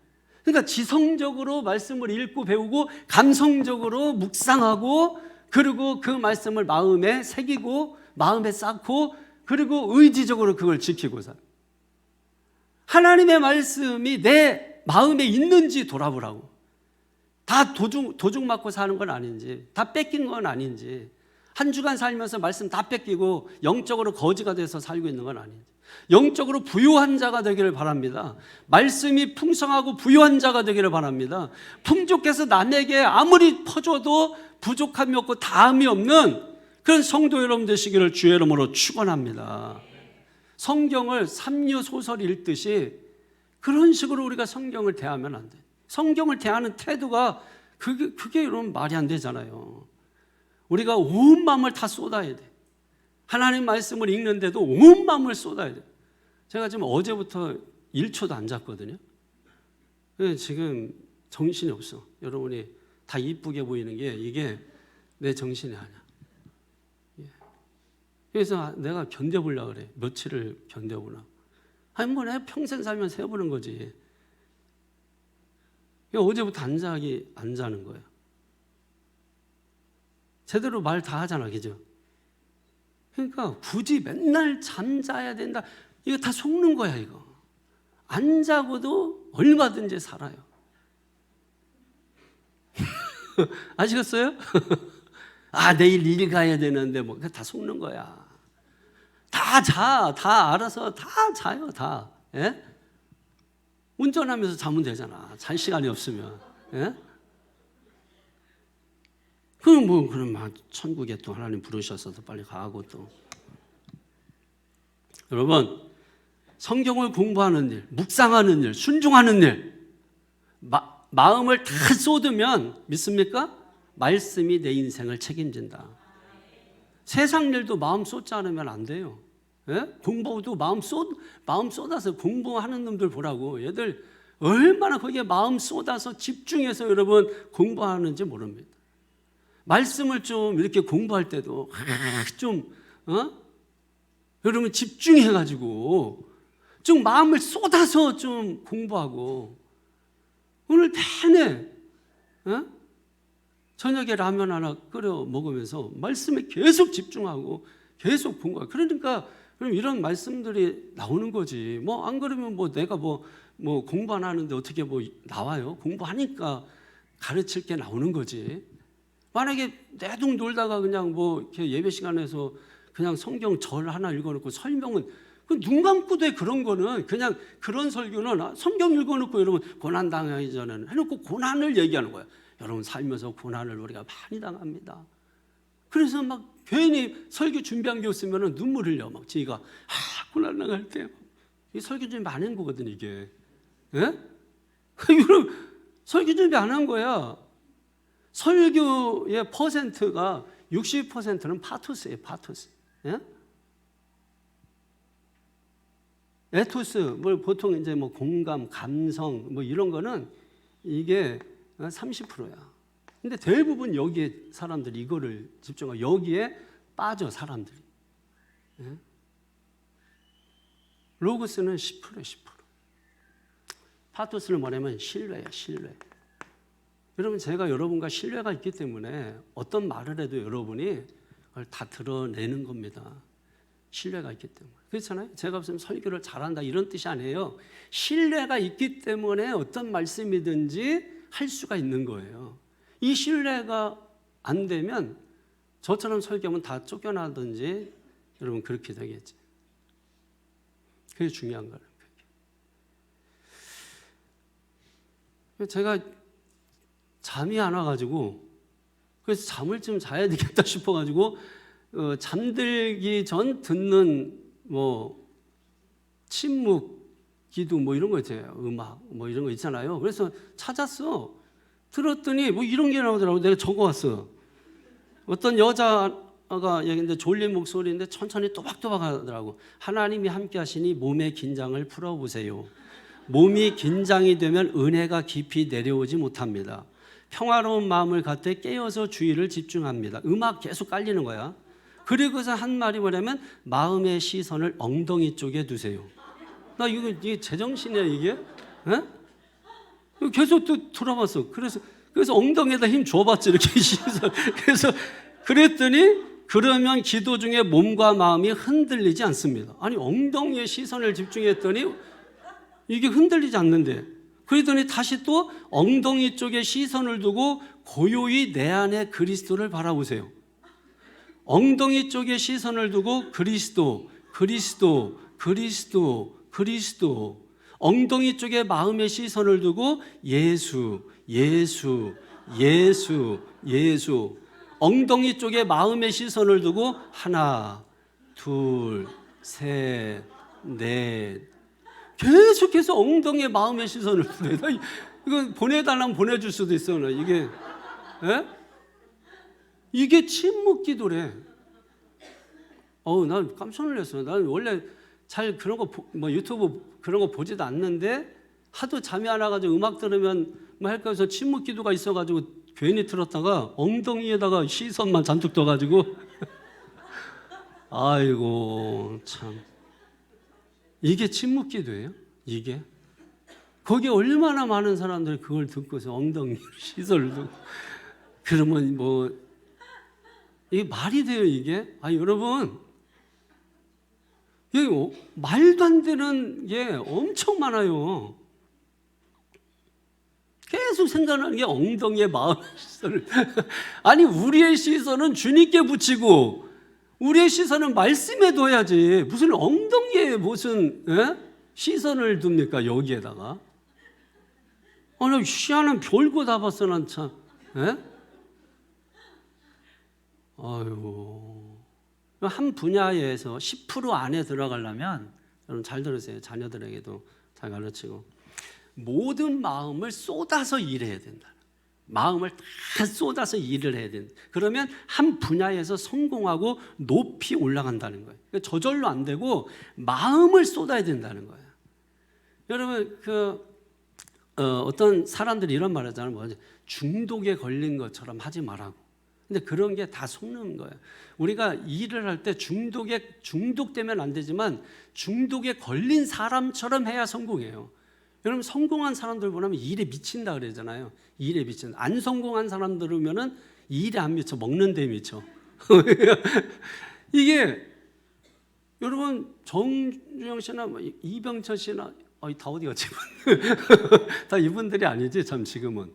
그러니까 지성적으로 말씀을 읽고 배우고 감성적으로 묵상하고 그리고 그 말씀을 마음에 새기고 마음에 쌓고 그리고 의지적으로 그걸 지키고 살아. 하나님의 말씀이 내 마음에 있는지 돌아보라고. 다 도둑 맞고 사는 건 아닌지, 다 뺏긴 건 아닌지, 한 주간 살면서 말씀 다 뺏기고 영적으로 거지가 돼서 살고 있는 건 아닌지, 영적으로 부유한 자가 되기를 바랍니다. 말씀이 풍성하고 부유한 자가 되기를 바랍니다. 풍족해서 남에게 아무리 퍼줘도 부족함이 없고 다함이 없는 그런 성도 여러분 되시기를 주의 이름으로 축원합니다. 성경을 삼류 소설 읽듯이 그런 식으로 우리가 성경을 대하면 안 돼. 성경을 대하는 태도가 그게 여러분 말이 안 되잖아요. 우리가 온 마음을 다 쏟아야 돼. 하나님 말씀을 읽는데도 온 마음을 쏟아야 돼. 제가 지금 어제부터 1초도 안 잤거든요. 지금 정신이 없어. 여러분이 다 이쁘게 보이는 게 이게 내 정신이 아니야. 그래서 내가 견뎌보려고 그래. 며칠을 견뎌보나. 한번 해. 평생 살면서 해보는 거지. 어제부터 안 자는 거야. 제대로 말 다 하잖아. 그죠? 그러니까 굳이 맨날 잠자야 된다. 이거 다 속는 거야, 이거. 안 자고도 얼마든지 살아요. 아시겠어요? 내일 일 가야 되는데 뭐 다 속는 거야. 다 자. 다 알아서 다 자요, 다. 예? 운전하면서 자면 되잖아. 잘 시간이 없으면. 예? 그럼 천국에 또 하나님 부르셔서 빨리 가고 또. 여러분, 성경을 공부하는 일, 묵상하는 일, 순종하는 일, 마음을 다 쏟으면 믿습니까? 말씀이 내 인생을 책임진다. 세상 일도 마음 쏟지 않으면 안 돼요. 예? 공부도 마음 쏟아서 공부하는 놈들 보라고. 얘들 얼마나 거기에 마음 쏟아서 집중해서 여러분 공부하는지 모릅니다. 말씀을 좀 이렇게 공부할 때도 여러분 집중해가지고 좀 마음을 쏟아서 좀 공부하고 오늘 내내 저녁에 라면 하나 끓여 먹으면서 말씀에 계속 집중하고 계속 공부하고 그러니까 그럼 이런 말씀들이 나오는 거지. 뭐 안 그러면 뭐 내가 뭐 공부 안 하는데 어떻게 뭐 나와요? 공부하니까 가르칠 게 나오는 거지. 만약에 내둥 놀다가 그냥 뭐 이렇게 예배 시간에서 그냥 성경 절 하나 읽어놓고 설명은 눈 감고 돼. 그런 거는 그냥 그런 설교는 성경 읽어놓고 여러분 고난 당하기 전에는 해놓고 고난을 얘기하는 거야. 여러분 살면서 고난을 우리가 많이 당합니다. 그래서 막 괜히 설교 준비한 게 없으면 눈물 흘려. 막 지가 고난 당할 때 이 설교 준비 안 한 거거든 이게. 예? 여러분 설교 준비 안 한 거야. 설교의 퍼센트가 60%는 파토스예요. 파토스. 예? 에토스, 뭐 보통 이제 뭐 공감, 감성 뭐 이런 거는 이게 30%야. 근데 대부분 여기에 사람들이 이거를 집중하고 여기에 빠져 사람들이. 예? 로고스는 10%, 10%. 파토스는 뭐냐면 신뢰야, 신뢰. 여러분 제가 여러분과 신뢰가 있기 때문에 어떤 말을 해도 여러분이 그걸 다 드러내는 겁니다. 신뢰가 있기 때문에. 그렇잖아요. 제가 무슨 설교를 잘한다 이런 뜻이 아니에요. 신뢰가 있기 때문에 어떤 말씀이든지 할 수가 있는 거예요. 이 신뢰가 안 되면 저처럼 설교하면 다 쫓겨나든지 여러분 그렇게 되겠지. 그게 중요한 거예요. 제가 잠이 안 와가지고 그래서 잠을 좀 자야 되겠다 싶어가지고 잠들기 전 듣는 뭐 침묵 기도 뭐 이런 거 있잖아요. 음악 뭐 이런 거 있잖아요. 그래서 찾았어. 들었더니 뭐 이런 게 나오더라고. 내가 적어왔어. 어떤 여자가 얘기인데 졸린 목소리인데 천천히 또박또박 하더라고. 하나님이 함께 하시니 몸의 긴장을 풀어보세요. 몸이 긴장이 되면 은혜가 깊이 내려오지 못합니다. 평화로운 마음을 갖되 깨어서 주의를 집중합니다. 음악 계속 깔리는 거야. 그리고서 한 말이 뭐냐면 마음의 시선을 엉덩이 쪽에 두세요. 나 이게 제정신이야 이게? 에? 계속 또 들어봤어. 그래서 엉덩이에다 힘 줘봤지 이렇게 시선. 그래서 그랬더니 그러면 기도 중에 몸과 마음이 흔들리지 않습니다. 아니 엉덩이에 시선을 집중했더니 이게 흔들리지 않는데. 그러더니 다시 또 엉덩이 쪽에 시선을 두고 고요히 내 안에 그리스도를 바라보세요. 엉덩이 쪽에 시선을 두고 그리스도, 그리스도, 그리스도, 그리스도. 엉덩이 쪽에 마음의 시선을 두고 예수, 예수, 예수, 예수. 엉덩이 쪽에 마음의 시선을 두고 하나, 둘, 셋, 넷. 계속해서 엉덩이에 마음의 시선을 두네. 이거 보내달라면 보내줄 수도 있어. 이게, 에? 이게 침묵 기도래. 난 깜짝 놀랐어. 난 원래 잘 그런 거, 뭐 유튜브 그런 거 보지도 않는데 하도 잠이 안 와가지고 음악 들으면 뭐 할까 해서 침묵 기도가 있어가지고 괜히 들었다가 엉덩이에다가 시선만 잔뜩 떠가지고 아이고 참. 이게 침묵 기도예요? 이게? 거기에 얼마나 많은 사람들이 그걸 듣고서 엉덩이 시선을 두고 그러면 뭐 이게 말이 돼요 이게? 여러분 이게 말도 안 되는 게 엄청 많아요. 계속 생각나는 게 엉덩이에 마음의 시선을 아니 우리의 시선은 주님께 붙이고 우리의 시선은 말씀에 둬야지 무슨 엉덩이에 무슨 시선을 둡니까 여기에다가. 나 희한한 별거 다 봤어 난 참. 아이고 한 분야에서 10% 안에 들어가려면 여러분 잘 들으세요. 자녀들에게도 잘 가르치고 모든 마음을 쏟아서 일해야 된다. 마음을 다 쏟아서 일을 해야 된다. 그러면 한 분야에서 성공하고 높이 올라간다는 거예요. 그러니까 저절로 안 되고 마음을 쏟아야 된다는 거예요. 여러분 어떤 사람들이 이런 말 하잖아요. 뭐지? 중독에 걸린 것처럼 하지 말라고. 근데 그런 게 다 속는 거예요. 우리가 일을 할 때 중독되면 안 되지만 중독에 걸린 사람처럼 해야 성공해요. 여러분 성공한 사람들 보면 일에 미친다 그러잖아요. 일에 미친다. 안 성공한 사람들 보면은 일에 안 미쳐. 먹는 데 미쳐. 이게 여러분 정주영 씨나 뭐 이병철 씨나 다 어디 갔지? 다 이분들이 아니지 참 지금은.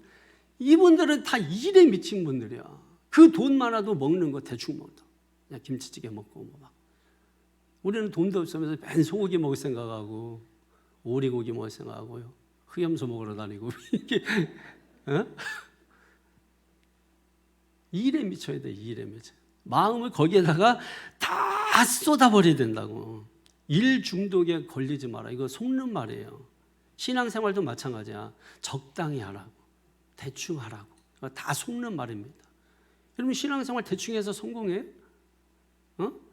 이분들은 다 일에 미친 분들이야. 그 돈 많아도 먹는 거 대충 먹다. 그냥 김치찌개 먹고 뭐 막. 우리는 돈도 없으면서 맨 소고기 먹을 생각하고 오리고기 먹을 생각하고요. 흑염소 먹으러 다니고 이게 어? 일에 미쳐야 돼. 일에 미쳐. 마음을 거기에다가 다 쏟아버려야 된다고. 일 중독에 걸리지 마라. 이거 속는 말이에요. 신앙생활도 마찬가지야. 적당히 하라고. 대충 하라고. 다 속는 말입니다. 여러분 신앙생활 대충 해서 성공해?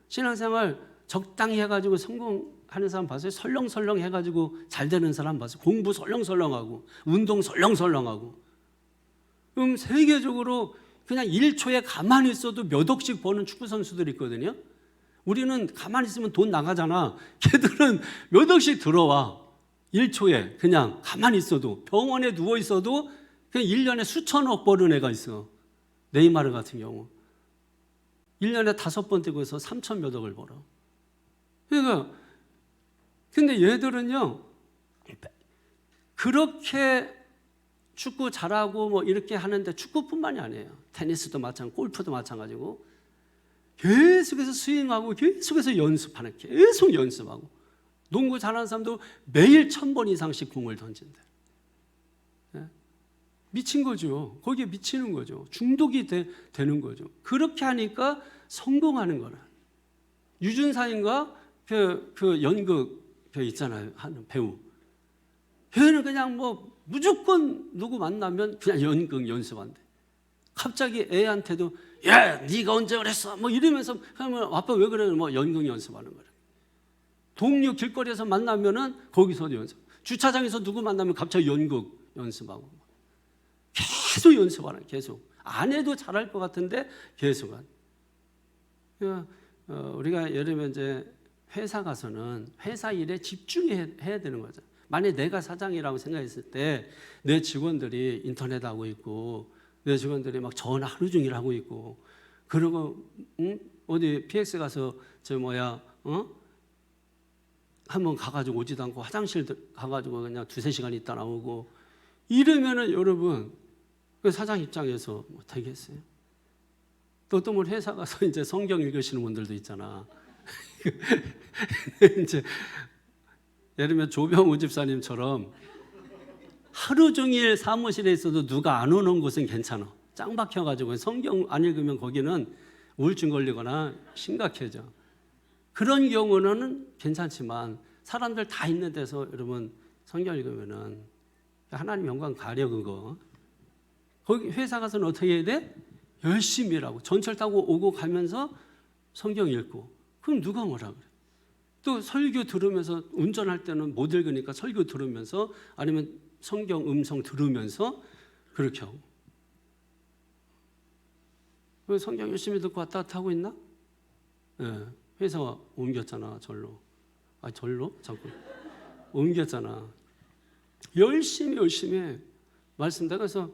신앙생활 적당히 해가지고 성공하는 사람 봤어요? 설렁설렁 해가지고 잘 되는 사람 봤어요? 공부 설렁설렁하고 운동 설렁설렁하고. 그럼 세계적으로 그냥 1초에 가만히 있어도 몇 억씩 버는 축구 선수들이 있거든요. 우리는 가만히 있으면 돈 나가잖아. 걔들은 몇 억씩 들어와. 1초에 그냥 가만히 있어도, 병원에 누워 있어도 그냥 1년에 수천억 버는 애가 있어. 네이마르 같은 경우 1년에 5번 뛰고 해서 3천 몇 억을 벌어. 그러니까 근데 얘들은요 그렇게 축구 잘하고 뭐 이렇게 하는데 축구뿐만이 아니에요. 테니스도 마찬가지고 골프도 마찬가지고 계속해서 스윙하고 계속해서 연습하는, 계속 연습하고. 농구 잘하는 사람도 매일 1000번 이상씩 공을 던진대. 미친 거죠. 거기에 미치는 거죠. 중독이 되는 거죠. 그렇게 하니까 성공하는 거라. 유준상인가 그 연극 있잖아요. 하는 배우. 걔는 그냥 뭐 무조건 누구 만나면 그냥 연극 연습한대. 갑자기 애한테도 야, 네가 언제 그랬어? 뭐 이러면서 하면 아빠 왜 그래? 뭐 연극 연습하는 거래. 동료 길거리에서 만나면은 거기서 연습. 주차장에서 누구 만나면 갑자기 연극 연습하고. 계속 연습하는, 계속. 안 해도 잘할 것 같은데 계속 한. 우리가 예를 들면 이제 회사 가서는 회사 일에 집중해야 되는 거죠. 만약 내가 사장이라고 생각했을 때 내 직원들이 인터넷 하고 있고 내 직원들이 막 전화 하루 종일 하고 있고 그리고 어디 PX 가서 한번 가가지고 오지도 않고 화장실 가가지고 그냥 2-3시간 있다 나오고 이러면은 여러분 그 사장 입장에서 뭐 되겠어요? 또 뭐 회사 가서 이제 성경 읽으시는 분들도 있잖아. 이제 예를 들면 조병우 집사님처럼 하루 종일 사무실에 있어도 누가 안 오는 곳은 괜찮아. 짱 박혀가지고 성경 안 읽으면 거기는 우울증 걸리거나 심각해져. 그런 경우는 괜찮지만 사람들 다 있는 데서 여러분 성경 읽으면은 하나님 영광 가려 그거. 거기 회사 가서는 어떻게 해야 돼? 열심히 일하고 전철 타고 오고 가면서 성경 읽고. 그럼 누가 뭐라 그래? 또 설교 들으면서 운전할 때는 못 읽으니까 설교 들으면서 아니면 성경 음성 들으면서 그렇게 하고. 왜 성경 열심히 듣고 왔다 갔다 하고 있나? 네, 회사 옮겼잖아 절로. 절로? 자꾸 옮겼잖아. 열심히 해. 말씀 내가 그래서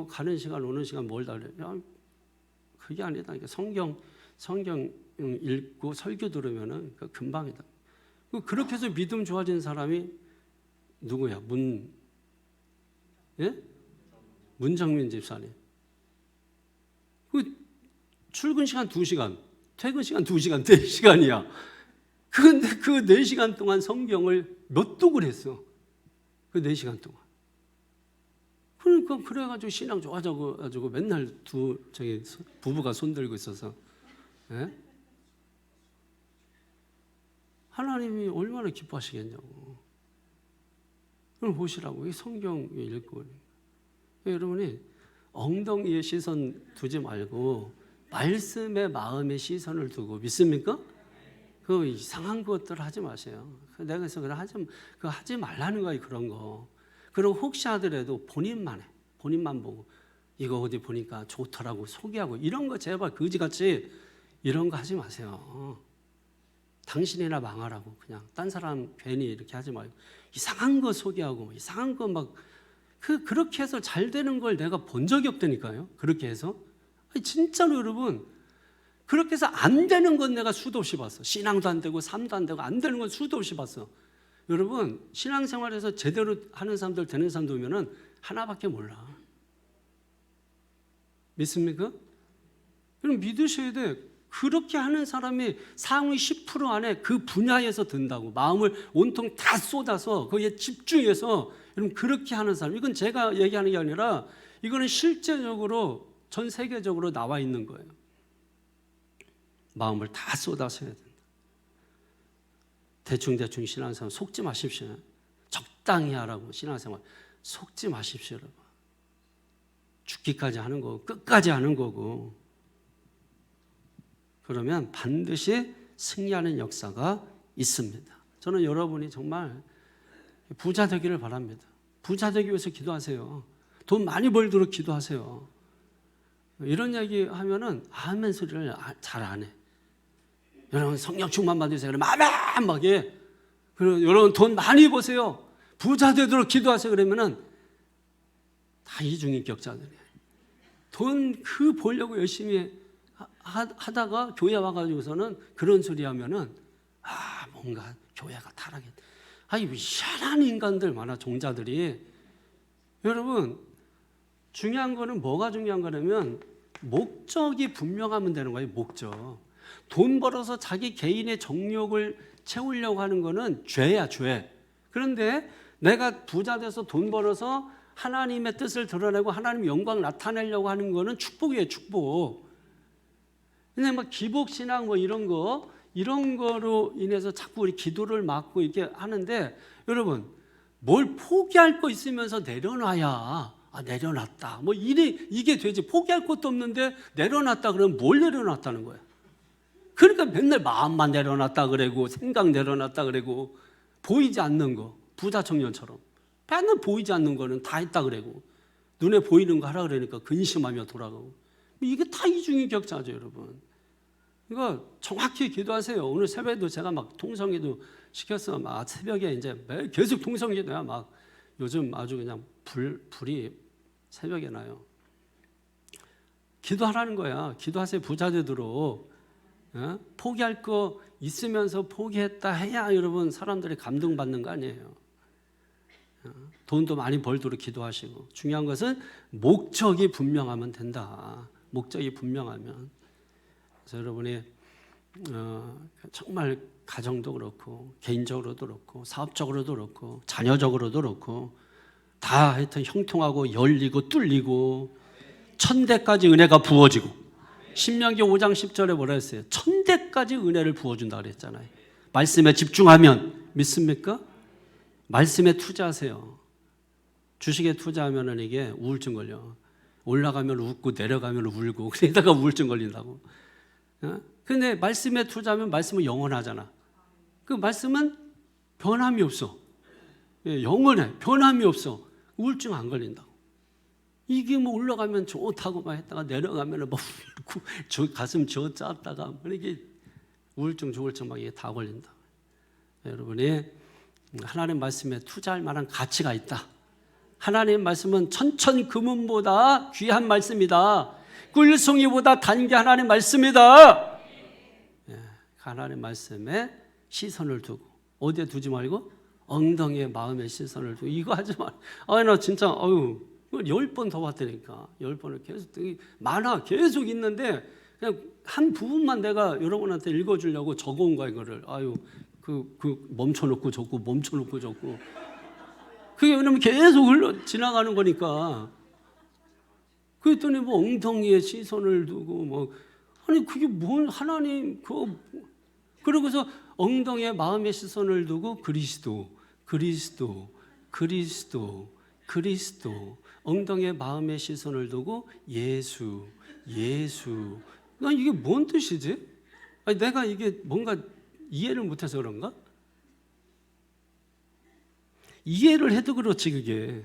가는 시간 오는 시간 멀다 그래. 야, 그게 아니다. 성경 읽고 설교 들으면은 금방이다. 그렇게 해서 믿음 좋아진 사람이 누구야? 문정민 집사님. 그 출근 시간 2시간, 퇴근 시간 2시간, 4시간이야. 그런데 그 4시간 동안 성경을 몇 독을 했어. 그 4시간 동안. 그러니까 그래가지고 신앙 좋아져가지고 맨날 부부가 손들고 있어서. 예? 하나님이 얼마나 기뻐하시겠냐고. 그럼 보시라고. 이 성경 읽고. 여러분이 엉덩이에 시선 두지 말고 말씀에 마음의 시선을 두고 믿습니까? 그 이상한 것들 하지 마세요. 내가 그래서 하지 말라는 거예요. 그런 거. 그리고 혹시 하더라도 본인만 보고 이거 어디 보니까 좋더라고 소개하고 이런 거 제발 거지같이 이런 거 하지 마세요. 당신이나 망하라고 그냥 딴 사람 괜히 이렇게 하지 말고 이상한 거 소개하고 이상한 거 막 그렇게 해서 잘 되는 걸 내가 본 적이 없다니까요. 그렇게 해서 진짜로 여러분 그렇게 해서 안 되는 건 내가 수도 없이 봤어. 신앙도 안 되고 삶도 안 되고 안 되는 건 수도 없이 봤어. 여러분, 신앙생활에서 제대로 하는 사람들, 되는 사람들 보면은 하나밖에 몰라. 믿습니까? 그럼 믿으셔야 돼. 그렇게 하는 사람이 상위 10% 안에 그 분야에서 든다고. 마음을 온통 다 쏟아서 거기에 집중해서, 여러분, 그렇게 하는 사람. 이건 제가 얘기하는 게 아니라 이거는 실제적으로 전 세계적으로 나와 있는 거예요. 마음을 다 쏟아서 해야 된다. 대충 신앙생활 속지 마십시오. 적당히 하라고. 신앙생활 속지 마십시오, 여러분. 죽기까지 하는 거고 끝까지 하는 거고, 그러면 반드시 승리하는 역사가 있습니다. 저는 여러분이 정말 부자 되기를 바랍니다. 부자 되기 위해서 기도하세요. 돈 많이 벌도록 기도하세요. 이런 얘기 하면은 아멘 소리를 잘 안 해. 여러분 성령 충만 받으세요. 그러면 아멘 막 해. 그리고 여러분 돈 많이 버세요. 부자 되도록 기도하세요. 그러면은 다 이중인격자들이에요. 돈 그 벌려고 열심히 하다가 교회 와가지고서는 그런 소리 하면은 뭔가 교회가 타락했다. 희한한 인간들 많아, 종자들이. 여러분, 중요한 거는 뭐가 중요한 거냐면 목적이 분명하면 되는 거예요. 목적. 돈 벌어서 자기 개인의 정욕을 채우려고 하는 거는 죄야, 죄. 그런데 내가 부자 돼서 돈 벌어서 하나님의 뜻을 드러내고 하나님의 영광 나타내려고 하는 거는 축복이에요, 축복. 근데 막 기복신앙 뭐 이런 거로 인해서 자꾸 우리 기도를 막고 이렇게 하는데, 여러분, 뭘 포기할 거 있으면서 내려놔야, 내려놨다. 뭐 이게 되지. 포기할 것도 없는데 내려놨다 그러면 뭘 내려놨다는 거야? 그러니까 맨날 마음만 내려놨다 그러고, 생각 내려놨다 그러고, 보이지 않는 거, 부자 청년처럼. 맨날 보이지 않는 거는 다 했다 그러고, 눈에 보이는 거 하라 그러니까 근심하며 돌아가고. 이게 다 이중인격자죠, 여러분. 이거 정확히 기도하세요. 오늘 새벽에도 제가 막 통성기도 시켰어. 막 새벽에 이제 매일 계속 통성기도야. 막 요즘 아주 그냥 불이 새벽에 나요. 기도하라는 거야. 기도하세요. 부자 되도록. 포기할 거 있으면서 포기했다 해야 여러분 사람들이 감동받는 거 아니에요. 돈도 많이 벌도록 기도하시고, 중요한 것은 목적이 분명하면 된다. 목적이 분명하면. 그래서 여러분이 정말 가정도 그렇고 개인적으로도 그렇고 사업적으로도 그렇고 자녀적으로도 그렇고 다 하여튼 형통하고 열리고 뚫리고 천대까지 은혜가 부어지고, 신명기 5장 10절에 뭐라 했어요? 천대까지 은혜를 부어준다 그랬잖아요. 말씀에 집중하면. 믿습니까? 말씀에 투자하세요. 주식에 투자하면 이게 우울증 걸려. 올라가면 웃고 내려가면 울고, 그러다가 우울증 걸린다고. 근데 말씀에 투자하면 말씀은 영원하잖아. 그 말씀은 변함이 없어. 영원해. 변함이 없어. 우울증 안 걸린다고. 이게 뭐 올라가면 좋다고 막 했다가 내려가면 뭐 울고, 저 가슴 저 짰다가 이게 우울증, 조울증 막 이게 다 걸린다. 여러분이 하나님 말씀에 투자할 만한 가치가 있다. 하나님 말씀은 천천금은보다 귀한 말씀이다. 꿀송이보다 단 게 하나님 말씀이다. 하나님 말씀에 시선을 두고, 어디에 두지 말고 엉덩이에 마음의 시선을 두고. 이거 하지 마. 나 진짜 10번 더 봤다니까. 10번을 계속 많아. 계속 있는데 그냥 한 부분만 내가 여러분한테 읽어주려고 적어온 거야. 이거를 멈춰놓고 적고 멈춰놓고 적고. 그게 왜냐면 계속 지나가는 거니까. 그랬더니 뭐 엉덩이에 시선을 두고 그게 뭔 하나님 그러고서 엉덩이에 마음의 시선을 두고 그리스도 엉덩이에 마음의 시선을 두고 예수. 난 이게 뭔 뜻이지? 내가 이게 뭔가 이해를 못해서 그런가? 이해를 해도 그렇지 그게.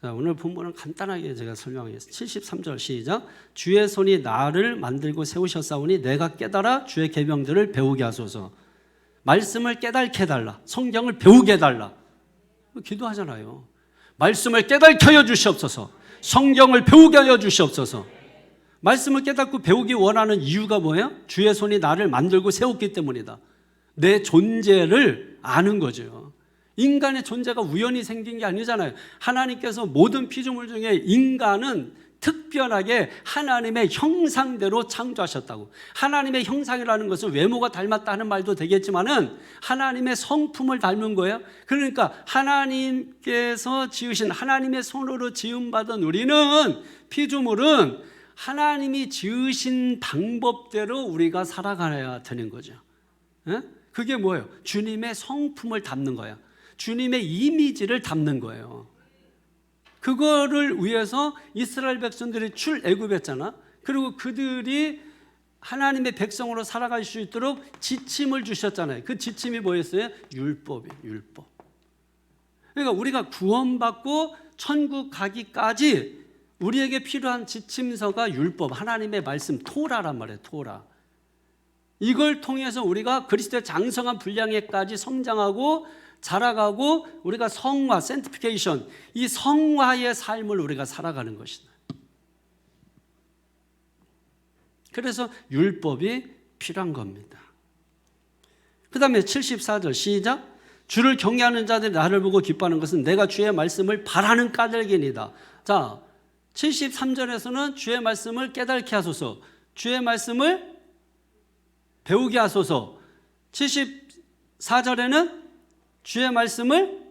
자, 오늘 본문은 간단하게 제가 설명하겠습니다. 73절 시작. 주의 손이 나를 만들고 세우셨사오니 내가 깨달아 주의 계명들을 배우게 하소서. 말씀을 깨닫게 해달라. 성경을 배우게 해달라. 기도하잖아요. 말씀을 깨닫게 하여 주시옵소서. 성경을 배우게 하여 주시옵소서. 말씀을 깨닫고 배우기 원하는 이유가 뭐예요? 주의 손이 나를 만들고 세웠기 때문이다. 내 존재를 아는 거죠. 인간의 존재가 우연히 생긴 게 아니잖아요. 하나님께서 모든 피조물 중에 인간은 특별하게 하나님의 형상대로 창조하셨다고. 하나님의 형상이라는 것은 외모가 닮았다 하는 말도 되겠지만은 하나님의 성품을 닮은 거예요. 그러니까 하나님께서 지으신, 하나님의 손으로 지음받은 우리는, 피조물은 하나님이 지으신 방법대로 우리가 살아가야 되는 거죠. 그게 뭐예요? 주님의 성품을 담는 거예요. 주님의 이미지를 담는 거예요. 그거를 위해서 이스라엘 백성들이 출애굽했잖아. 그리고 그들이 하나님의 백성으로 살아갈 수 있도록 지침을 주셨잖아요. 그 지침이 뭐였어요? 율법이에요. 율법. 그러니까 우리가 구원받고 천국 가기까지 우리에게 필요한 지침서가 율법, 하나님의 말씀, 토라란 말이에요. 토라. 이걸 통해서 우리가 그리스도의 장성한 분량에까지 성장하고 자라가고 우리가 성화, sanctification, 이 성화의 삶을 우리가 살아가는 것이다. 그래서 율법이 필요한 겁니다. 그 다음에 74절 시작. 주를 경외하는 자들이 나를 보고 기뻐하는 것은 내가 주의 말씀을 바라는 까닭이니이다. 자, 73절에서는 주의 말씀을 깨닫게 하소서, 주의 말씀을 배우게 하소서. 74절에는 주의 말씀을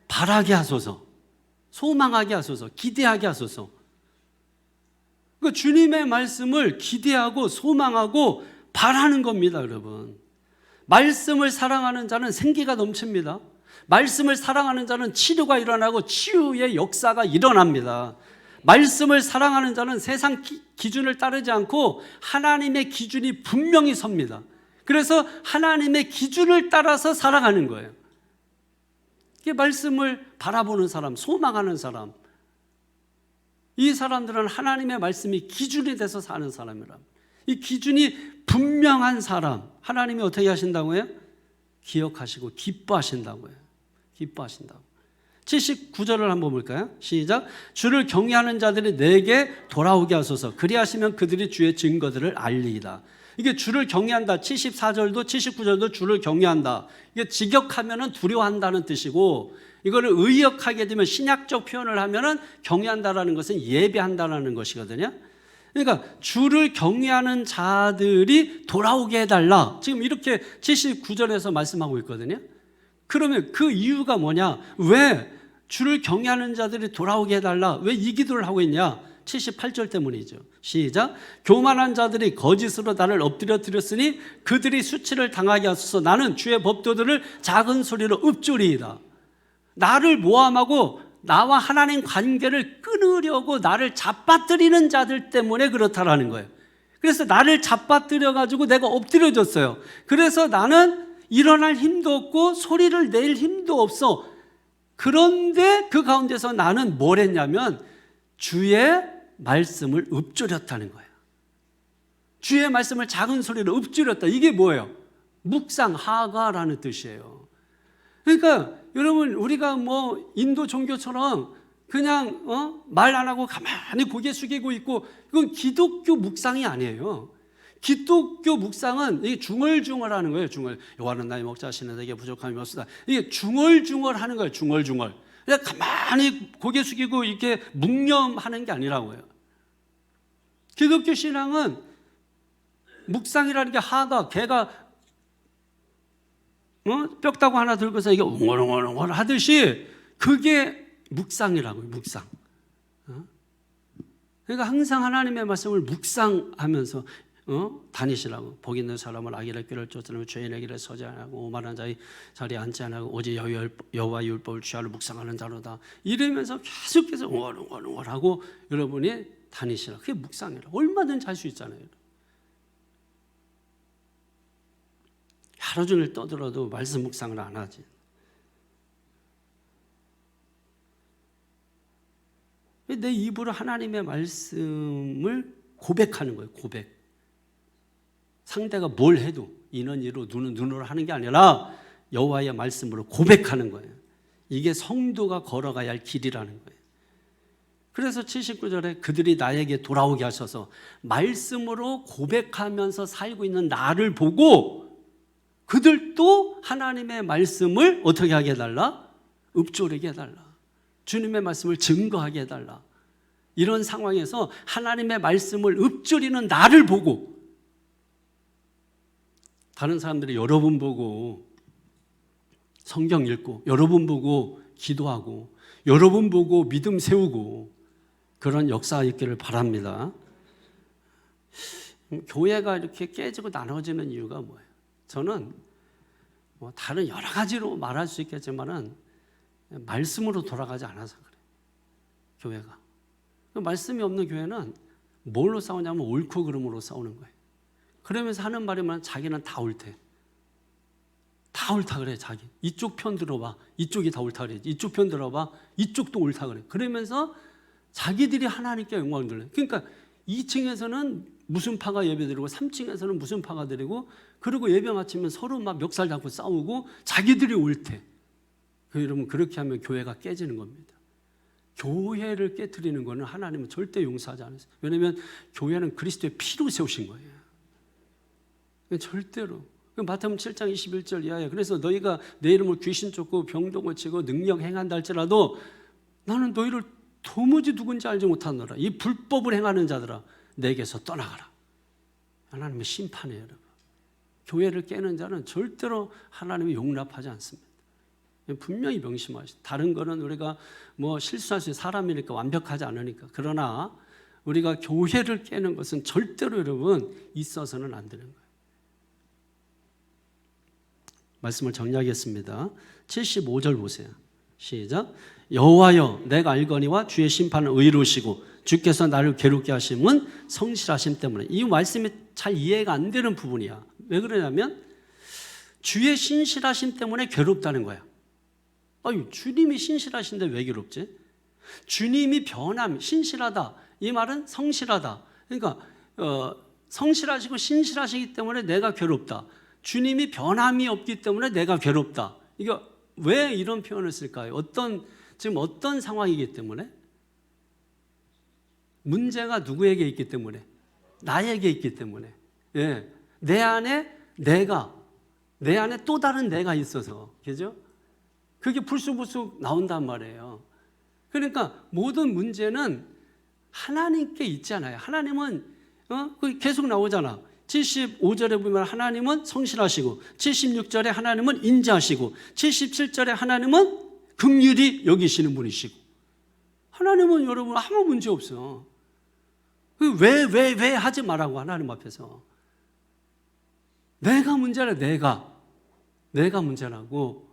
바라게 하소서, 소망하게 하소서, 기대하게 하소서. 그러니까 주님의 말씀을 기대하고 소망하고 바라는 겁니다, 여러분. 말씀을 사랑하는 자는 생기가 넘칩니다. 말씀을 사랑하는 자는 치료가 일어나고 치유의 역사가 일어납니다. 말씀을 사랑하는 자는 세상 기준을 따르지 않고 하나님의 기준이 분명히 섭니다. 그래서 하나님의 기준을 따라서 살아가는 거예요. 이게 말씀을 바라보는 사람, 소망하는 사람, 이 사람들은 하나님의 말씀이 기준이 돼서 사는 사람이라. 이 기준이 분명한 사람, 하나님이 어떻게 하신다고요? 기억하시고 기뻐하신다고요. 기뻐하신다고. 79절을 한번 볼까요? 시작. 주를 경외하는 자들이 내게 돌아오게 하소서. 그리하시면 그들이 주의 증거들을 알리이다. 이게 주를 경외한다. 74절도 79절도 주를 경외한다. 이게 직역하면은 두려워한다는 뜻이고, 이거를 의역하게 되면 신약적 표현을 하면은 경외한다라는 것은 예배한다라는 것이거든요. 그러니까 주를 경외하는 자들이 돌아오게 해달라. 지금 이렇게 79절에서 말씀하고 있거든요. 그러면 그 이유가 뭐냐? 왜 주를 경외하는 자들이 돌아오게 해달라? 왜 이 기도를 하고 있냐? 78절 때문이죠. 시작. 교만한 자들이 거짓으로 나를 엎드려 드렸으니 그들이 수치를 당하게 하소서. 나는 주의 법도들을 작은 소리로 읊조리이다. 나를 모함하고 나와 하나님 관계를 끊으려고 나를 잡아뜨리는 자들 때문에 그렇다라는 거예요. 그래서 나를 잡아뜨려 가지고 내가 엎드려졌어요. 그래서 나는 일어날 힘도 없고 소리를 낼 힘도 없어. 그런데 그 가운데서 나는 뭘 했냐면 주의 말씀을 읊조렸다는 거예요. 주의 말씀을 작은 소리로 읊조렸다. 이게 뭐예요? 묵상하가라는 뜻이에요. 그러니까 여러분, 우리가 뭐 인도 종교처럼 그냥 말 안 하고 가만히 고개 숙이고 있고, 이건 기독교 묵상이 아니에요. 기독교 묵상은 이게 중얼중얼하는 거예요. 중얼. 여호와는 나의 목자시는 내게 부족함이 없으다. 이게 중얼중얼하는 거예요. 중얼중얼. 그냥 가만히 고개 숙이고 이렇게 묵념하는 게 아니라고요. 기독교 신앙은 묵상이라는 게 하가, 개가 뼈다구 하나 들고서 이게 웅얼웅얼 하듯이 그게 묵상이라고요. 묵상. 그러니까 항상 하나님의 말씀을 묵상하면서 다니시라고. 복 있는 사람은 악인의 길을 쫓으며 죄인의 길에 서지 않고 오만한 자의 자리에 앉지 않고 오직 여호와의 율법을 취하러 묵상하는 자로다. 이러면서 계속해서 웅얼웅얼하고 여러분이 다니시라. 그게 묵상이라. 얼마든지 할 수 있잖아요. 하루 종일 떠들어도 말씀 묵상을 안 하지. 내 입으로 하나님의 말씀을 고백하는 거예요. 고백. 상대가 뭘 해도 이는 이로 눈은 눈으로 하는 게 아니라 여호와의 말씀으로 고백하는 거예요. 이게 성도가 걸어가야 할 길이라는 거예요. 그래서 79절에 그들이 나에게 돌아오게 하셔서 말씀으로 고백하면서 살고 있는 나를 보고 그들도 하나님의 말씀을 어떻게 하게 해달라? 읊조리게 해달라. 주님의 말씀을 증거하게 해달라. 이런 상황에서 하나님의 말씀을 읊조리는 나를 보고 다른 사람들이 여러분 보고 성경 읽고 여러분 보고 기도하고 여러분 보고 믿음 세우고 그런 역사가 있기를 바랍니다. 교회가 이렇게 깨지고 나눠지는 이유가 뭐예요? 저는 다른 여러 가지로 말할 수 있겠지만은 말씀으로 돌아가지 않아서 그래요. 교회가. 말씀이 없는 교회는 뭘로 싸우냐면 옳고 그름으로 싸우는 거예요. 그러면서 하는 말이 뭐냐면 자기는 다 옳대. 다 옳다 그래 자기. 이쪽 편 들어봐. 이쪽이 다 옳다 그래. 이쪽 편 들어봐. 이쪽도 옳다 그래. 그러면서 자기들이 하나님께 영광을 돌려요. 그러니까 2층에서는 무슨 파가 예배드리고 3층에서는 무슨 파가 드리고 그리고 예배 마치면 서로 막 멱살 잡고 싸우고 자기들이 옳대. 여러분 그렇게 하면 교회가 깨지는 겁니다. 교회를 깨트리는 것은 하나님은 절대 용서하지 않으세요. 왜냐하면 교회는 그리스도의 피로 세우신 거예요. 절대로. 마태복음 7장 21절 이하에 그래서 너희가 내 이름으로 귀신 쫓고 병도 고치고 능력 행한다 할지라도 나는 너희를 도무지 누군지 알지 못하노라. 이 불법을 행하는 자들아 내게서 떠나가라. 하나님의 심판이에요. 여러분. 교회를 깨는 자는 절대로 하나님이 용납하지 않습니다. 분명히 명심하시죠. 다른 거는 우리가 뭐 실수할 수 있는 사람이니까 완벽하지 않으니까. 그러나 우리가 교회를 깨는 것은 절대로 여러분 있어서는 안 되는 거예요. 말씀을 정리하겠습니다. 75절 보세요. 시작. 여호와여 내가 알거니와 주의 심판은 의로우시고 주께서 나를 괴롭게 하심은 성실하심 때문에. 이 말씀이 잘 이해가 안 되는 부분이야. 왜 그러냐면 주의 신실하심 때문에 괴롭다는 거야. 아유, 주님이 신실하신데 왜 괴롭지? 주님이 변함, 신실하다. 이 말은 성실하다. 그러니까 성실하시고 신실하시기 때문에 내가 괴롭다. 주님이 변함이 없기 때문에 내가 괴롭다. 이거 왜 이런 표현을 쓸까요? 지금 어떤 상황이기 때문에? 문제가 누구에게 있기 때문에? 나에게 있기 때문에. 예. 내 안에 또 다른 내가 있어서. 그죠? 그게 불쑥불쑥 나온단 말이에요. 그러니까 모든 문제는 하나님께 있잖아요. 하나님은 계속 나오잖아. 75절에 보면 하나님은 성실하시고 76절에 하나님은 인자하시고 77절에 하나님은 긍휼히 여기시는 분이시고 하나님은 여러분 아무 문제 없어. 왜 하지 말라고 하나님 앞에서. 내가 문제라 내가 문제라고.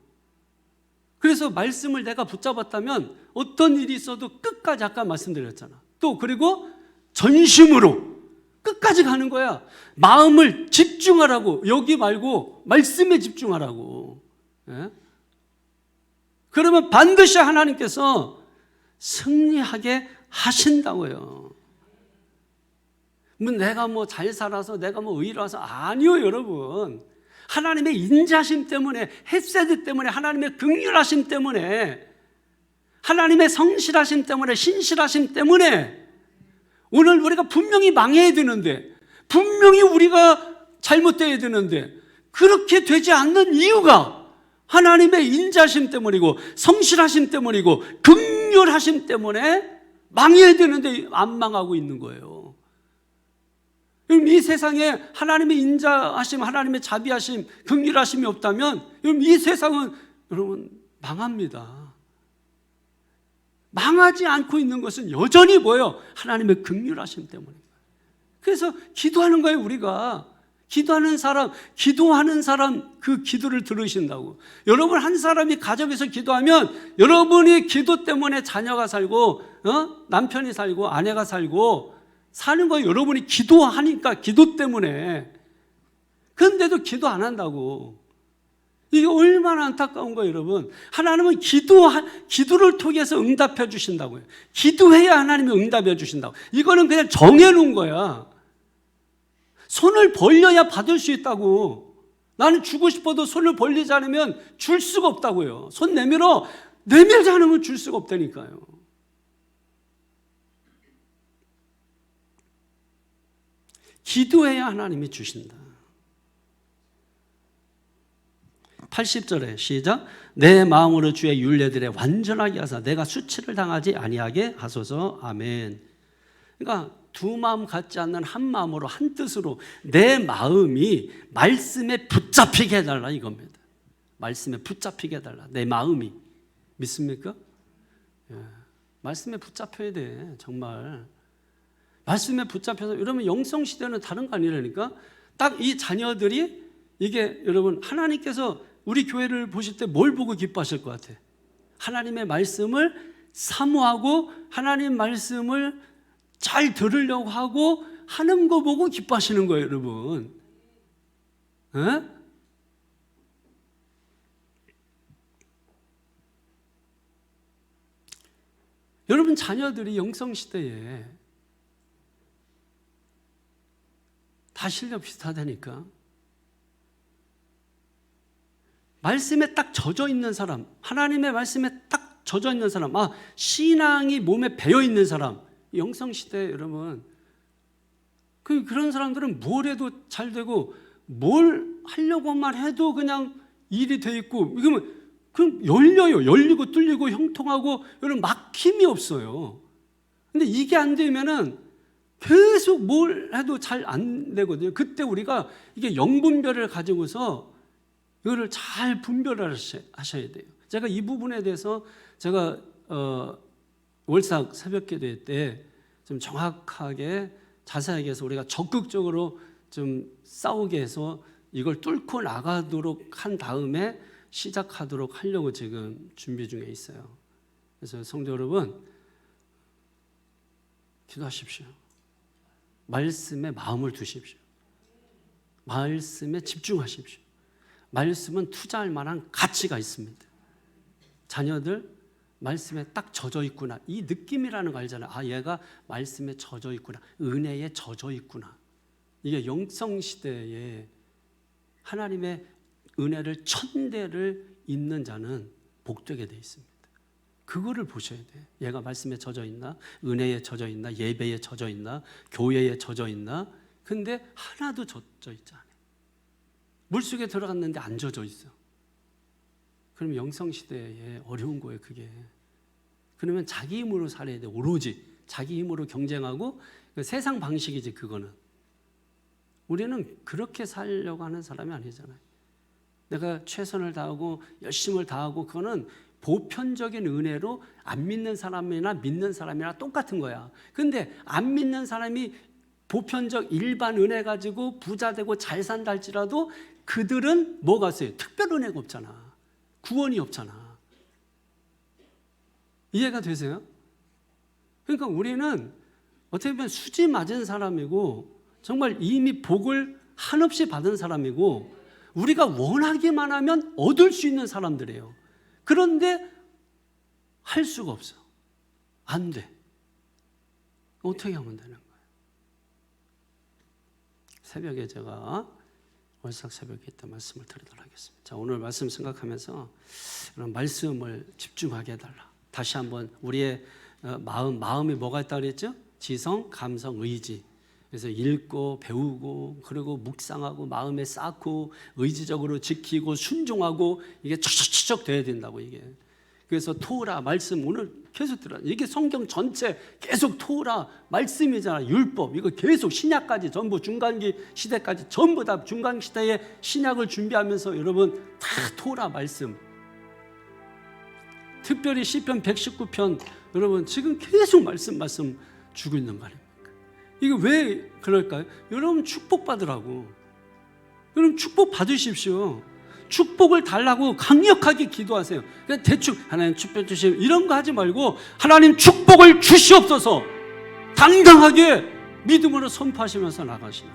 그래서 말씀을 내가 붙잡았다면 어떤 일이 있어도 끝까지 아까 말씀드렸잖아. 또 그리고 전심으로 끝까지 가는 거야. 마음을 집중하라고. 여기 말고 말씀에 집중하라고. 예? 그러면 반드시 하나님께서 승리하게 하신다고요. 내가 잘 살아서 내가 의로워서 아니요 여러분. 하나님의 인자심 때문에 헤세드 때문에 하나님의 긍휼하심 때문에 하나님의 성실하심 때문에 신실하심 때문에 오늘 우리가 분명히 망해야 되는데 분명히 우리가 잘못되어야 되는데 그렇게 되지 않는 이유가 하나님의 인자심 때문이고 성실하심 때문이고 긍휼하심 때문에 망해야 되는데 안 망하고 있는 거예요. 이 세상에 하나님의 인자하심, 하나님의 자비하심, 긍휼하심이 없다면 이 세상은 여러분 망합니다. 망하지 않고 있는 것은 여전히 뭐예요? 하나님의 긍휼하심 때문입니다. 그래서 기도하는 거예요. 우리가 기도하는 사람 그 기도를 들으신다고. 여러분 한 사람이 가정에서 기도하면 여러분이 기도 때문에 자녀가 살고 남편이 살고 아내가 살고 사는 거예요. 여러분이 기도하니까 기도 때문에. 그런데도 기도 안 한다고. 이게 얼마나 안타까운 거예요, 여러분. 하나님은 기도를 통해서 응답해 주신다고요. 기도해야 하나님이 응답해 주신다고. 이거는 그냥 정해놓은 거야. 손을 벌려야 받을 수 있다고. 나는 주고 싶어도 손을 벌리지 않으면 줄 수가 없다고요. 손 내밀지 않으면 줄 수가 없다니까요. 기도해야 하나님이 주신다. 80절에 시작. 내 마음으로 주의 율례들에 완전하게 하사 내가 수치를 당하지 아니하게 하소서. 아멘. 그러니까 두 마음 같지 않는 한 마음으로 한 뜻으로 내 마음이 말씀에 붙잡히게 해달라 이겁니다. 말씀에 붙잡히게 해달라. 내 마음이. 믿습니까? 예. 말씀에 붙잡혀야 돼. 정말. 말씀에 붙잡혀서 여러분 영성시대는 다른 거 아니라니까. 딱 이 자녀들이 이게 여러분 하나님께서 우리 교회를 보실 때 뭘 보고 기뻐하실 것 같아? 하나님의 말씀을 사모하고 하나님 말씀을 잘 들으려고 하고 하는 거 보고 기뻐하시는 거예요, 여러분. 에? 여러분 자녀들이 영성시대에 다 실력 비슷하다니까. 말씀에 딱 젖어 있는 사람, 하나님의 말씀에 딱 젖어 있는 사람, 신앙이 몸에 배어 있는 사람, 영성시대 여러분, 그런 사람들은 뭘 해도 잘 되고, 뭘 하려고만 해도 그냥 일이 돼 있고, 이거면 그럼 열리고 뚫리고 형통하고, 여러분 막힘이 없어요. 근데 이게 안 되면은 계속 뭘 해도 잘 안 되거든요. 그때 우리가 이게 영분별을 가지고서 이거를 잘 분별을 하셔야 돼요. 제가 이 부분에 대해서 제가 월삭 새벽기도 때 좀 정확하게 자세하게 해서 우리가 적극적으로 좀 싸우게 해서 이걸 뚫고 나가도록 한 다음에 시작하도록 하려고 지금 준비 중에 있어요. 그래서 성도 여러분 기도하십시오. 말씀에 마음을 두십시오. 말씀에 집중하십시오. 말씀은 투자할 만한 가치가 있습니다. 자녀들 말씀에 딱 젖어 있구나. 이 느낌이라는 거 알잖아요. 얘가 말씀에 젖어 있구나. 은혜에 젖어 있구나. 이게 영성시대에 하나님의 은혜를 천대를 잇는 자는 복되게 돼 있습니다. 그거를 보셔야 돼요. 얘가 말씀에 젖어 있나? 은혜에 젖어 있나? 예배에 젖어 있나? 교회에 젖어 있나? 근데 하나도 젖어 있지 않아요. 물속에 들어갔는데 안 젖어 있어. 그럼 영성시대에 어려운 거예요, 그게. 그러면 자기 힘으로 살아야 돼. 오로지 자기 힘으로 경쟁하고, 세상 방식이지 그거는. 우리는 그렇게 살려고 하는 사람이 아니잖아요. 내가 최선을 다하고 열심을 다하고, 그거는 보편적인 은혜로 안 믿는 사람이나 믿는 사람이나 똑같은 거야. 근데 안 믿는 사람이 보편적 일반 은혜 가지고 부자 되고 잘 산다 할지라도 그들은 뭐가 있어요? 특별 은혜가 없잖아. 구원이 없잖아. 이해가 되세요? 그러니까 우리는 어떻게 보면 수지 맞은 사람이고 정말 이미 복을 한없이 받은 사람이고 우리가 원하기만 하면 얻을 수 있는 사람들이에요. 그런데 할 수가 없어. 안 돼. 어떻게 하면 되는 거예요? 새벽에 제가 월삭 새벽에 있다 말씀을 드리도록 하겠습니다. 자, 오늘 말씀 생각하면서 이런 말씀을 집중하게 해달라. 다시 한번 우리의 마음이 뭐가 있다고 그랬죠? 지성, 감성, 의지. 그래서 읽고 배우고 그리고 묵상하고 마음에 쌓고 의지적으로 지키고 순종하고 이게 척척척 돼야 된다고 이게. 그래서 토라 말씀 오늘 계속 들어요. 이게 성경 전체 계속 토라 말씀이잖아. 율법 이거 계속 신약까지 전부 중간기 시대까지 전부 다 중간 시대에 신약을 준비하면서 여러분 다 토라 말씀. 특별히 시편 119편 여러분 지금 계속 말씀 주고 있는 거 아닙니까? 이게 왜 그럴까요? 여러분 축복 받으라고. 여러분 축복 받으십시오. 축복을 달라고 강력하게 기도하세요. 그냥 대충 하나님 축복 주시오 이런 거 하지 말고 하나님 축복을 주시옵소서 당당하게 믿음으로 선포하시면서 나가시나.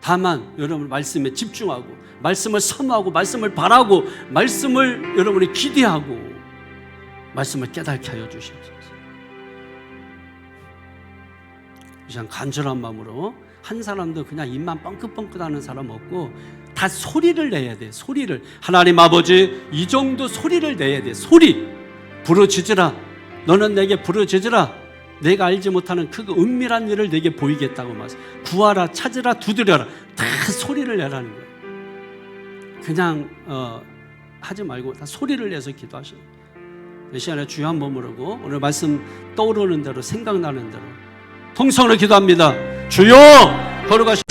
다만 여러분 말씀에 집중하고 말씀을 사모하고 말씀을 바라고 말씀을 여러분이 기대하고 말씀을 깨닫게 하여 주시옵소서. 그냥 간절한 마음으로 한 사람도 그냥 입만 뻥긋뻥긋하는 사람 없고 다 소리를 내야 돼. 소리를 하나님 아버지 이 정도 소리를 내야 돼. 소리 부르짖으라. 너는 내게 부르짖으라. 내가 알지 못하는 그 은밀한 일을 내게 보이겠다고 말씀. 구하라, 찾으라, 두드려라. 다 소리를 내라는 거예요. 그냥 하지 말고 다 소리를 내서 기도하시는 거예요. 이 시간에 주여 한번 부르고 오늘 말씀 떠오르는 대로 생각나는 대로 통성으로 기도합니다. 주여, 거룩하신